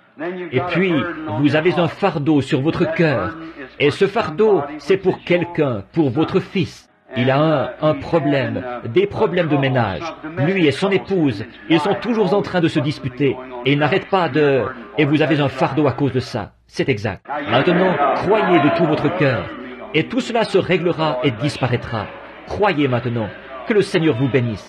Et puis, vous avez un fardeau sur votre cœur. Et ce fardeau, c'est pour quelqu'un, pour votre fils. Il a un problème, des problèmes de ménage. Lui et son épouse, ils sont toujours en train de se disputer. Et ils n'arrêtent pas de... Et vous avez un fardeau à cause de ça. C'est exact. Maintenant, croyez de tout votre cœur. Et tout cela se réglera et disparaîtra. Croyez maintenant. Que le Seigneur vous bénisse.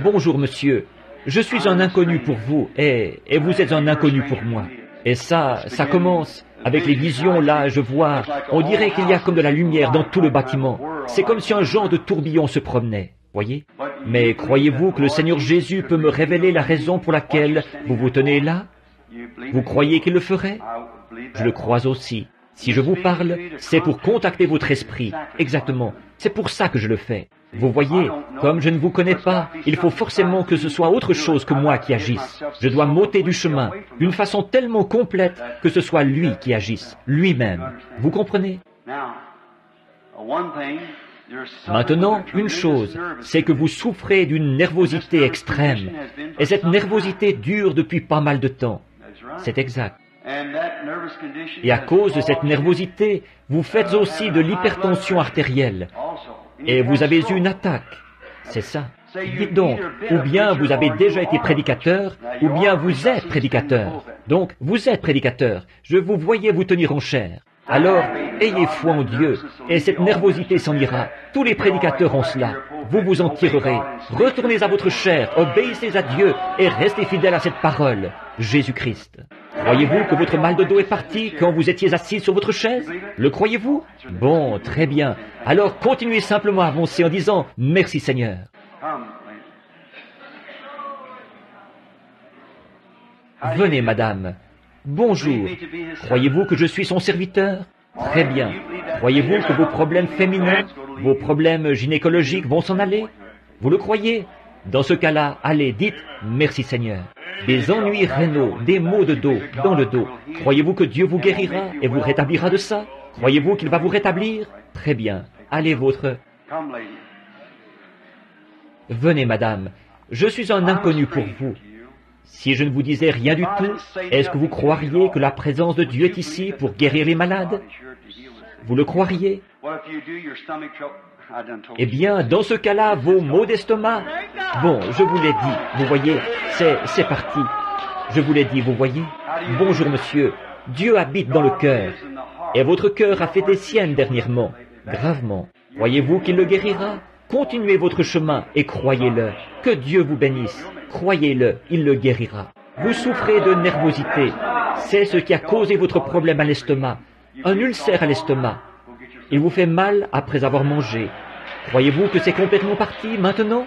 Bonjour, monsieur. Je suis un inconnu pour vous, et vous êtes un inconnu pour moi. Et ça commence avec les visions, là, je vois, on dirait qu'il y a comme de la lumière dans tout le bâtiment. C'est comme si un genre de tourbillon se promenait, voyez? Mais croyez-vous que le Seigneur Jésus peut me révéler la raison pour laquelle vous vous tenez là? Vous croyez qu'il le ferait? Je le crois aussi. Si je vous parle, c'est pour contacter votre esprit. Exactement. C'est pour ça que je le fais. Vous voyez, comme je ne vous connais pas, il faut forcément que ce soit autre chose que moi qui agisse. Je dois m'ôter du chemin, d'une façon tellement complète que ce soit lui qui agisse, lui-même. Vous comprenez? Maintenant, une chose, c'est que vous souffrez d'une nervosité extrême. Et cette nervosité dure depuis pas mal de temps. C'est exact. Et à cause de cette nervosité, vous faites aussi de l'hypertension artérielle. Et vous avez eu une attaque. C'est ça. Dites donc, ou bien vous avez déjà été prédicateur, ou bien vous êtes prédicateur. Donc, vous êtes prédicateur. Je vous voyais vous tenir en chair. Alors, ayez foi en Dieu, et cette nervosité s'en ira. Tous les prédicateurs ont cela. Vous vous en tirerez. Retournez à votre chair, obéissez à Dieu, et restez fidèles à cette parole, Jésus-Christ. Croyez-vous que votre mal de dos est parti quand vous étiez assis sur votre chaise? Le croyez-vous? Bon, très bien. Alors continuez simplement à avancer en disant « Merci Seigneur ». Venez, madame. Bonjour. Croyez-vous que je suis son serviteur? Très bien. Croyez-vous que vos problèmes féminins, vos problèmes gynécologiques vont s'en aller? Vous le croyez? Dans ce cas-là, allez, dites « Merci Seigneur ». Des ennuis rénaux, des maux de dos, dans le dos. Croyez-vous que Dieu vous guérira et vous rétablira de ça? Croyez-vous qu'il va vous rétablir? Très bien. Allez, votre... Venez, madame. Je suis un inconnu pour vous. Si je ne vous disais rien du tout, est-ce que vous croiriez que la présence de Dieu est ici pour guérir les malades? Vous le croiriez? Eh bien, dans ce cas-là, vos maux d'estomac... Bon, je vous l'ai dit, vous voyez, c'est parti. Je vous l'ai dit, vous voyez. Bonjour, monsieur. Dieu habite dans le cœur. Et votre cœur a fait des siennes dernièrement, gravement. Croyez-vous qu'il le guérira? Continuez votre chemin et croyez-le. Que Dieu vous bénisse. Croyez-le, il le guérira. Vous souffrez de nervosité. C'est ce qui a causé votre problème à l'estomac. Un ulcère à l'estomac. Il vous fait mal après avoir mangé. Croyez-vous que c'est complètement parti maintenant?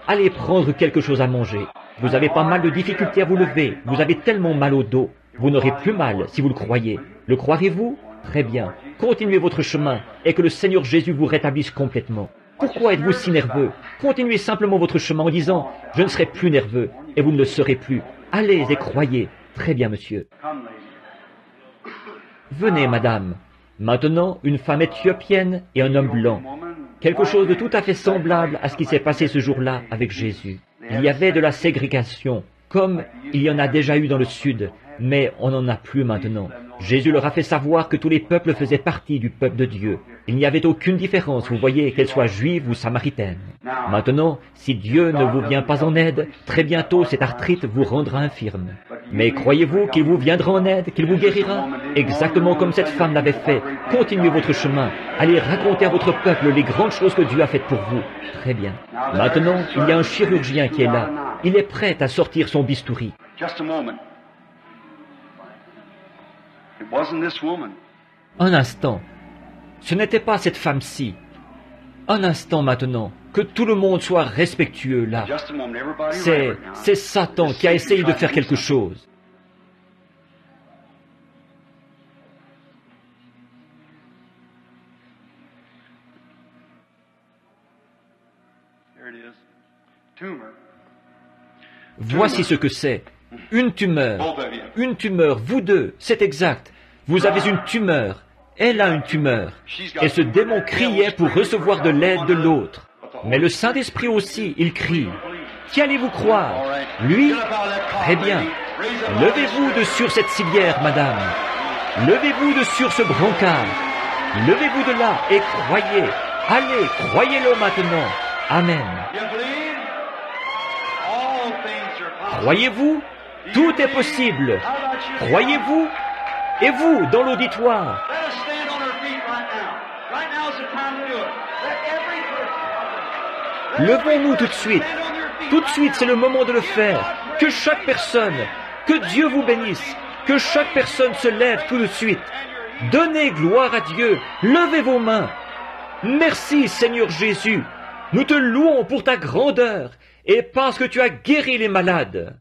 Allez prendre quelque chose à manger. Vous avez pas mal de difficultés à vous lever. Vous avez tellement mal au dos. Vous n'aurez plus mal si vous le croyez. Le croirez-vous? Très bien. Continuez votre chemin et que le Seigneur Jésus vous rétablisse complètement. Pourquoi êtes-vous si nerveux? Continuez simplement votre chemin en disant « Je ne serai plus nerveux » et vous ne le serez plus. Allez et croyez. Très bien, monsieur. Venez, madame. Maintenant, une femme éthiopienne et un homme blanc. Quelque chose de tout à fait semblable à ce qui s'est passé ce jour-là avec Jésus. Il y avait de la ségrégation, comme il y en a déjà eu dans le Sud, mais on n'en a plus maintenant. Jésus leur a fait savoir que tous les peuples faisaient partie du peuple de Dieu. Il n'y avait aucune différence, vous voyez, qu'elle soit juive ou samaritaine. Maintenant, si Dieu ne vous vient pas en aide, très bientôt cette arthrite vous rendra infirme. Mais croyez-vous qu'il vous viendra en aide, qu'il vous guérira? Exactement comme cette femme l'avait fait. Continuez votre chemin. Allez raconter à votre peuple les grandes choses que Dieu a faites pour vous. Très bien. Maintenant, il y a un chirurgien qui est là. Il est prêt à sortir son bistouri. Un instant. Ce n'était pas cette femme-ci. Un instant maintenant. Que tout le monde soit respectueux là. C'est Satan qui a essayé de faire quelque chose. Voici ce que c'est. Une tumeur. Une tumeur, vous deux, c'est exact. Vous avez une tumeur. Elle a une tumeur. Et ce démon criait pour recevoir de l'aide de l'autre. Mais le Saint-Esprit aussi, il crie. Qui allez-vous croire? Lui? Très bien. Levez-vous de sur cette civière, madame. Levez-vous de sur ce brancard. Levez-vous de là et croyez. Allez, croyez-le maintenant. Amen. Croyez-vous? Tout est possible. Croyez-vous? Et vous, dans l'auditoire? Levons-nous tout de suite. Tout de suite, c'est le moment de le faire. Que chaque personne, que Dieu vous bénisse, que chaque personne se lève tout de suite. Donnez gloire à Dieu. Levez vos mains. Merci, Seigneur Jésus. Nous te louons pour ta grandeur et parce que tu as guéri les malades.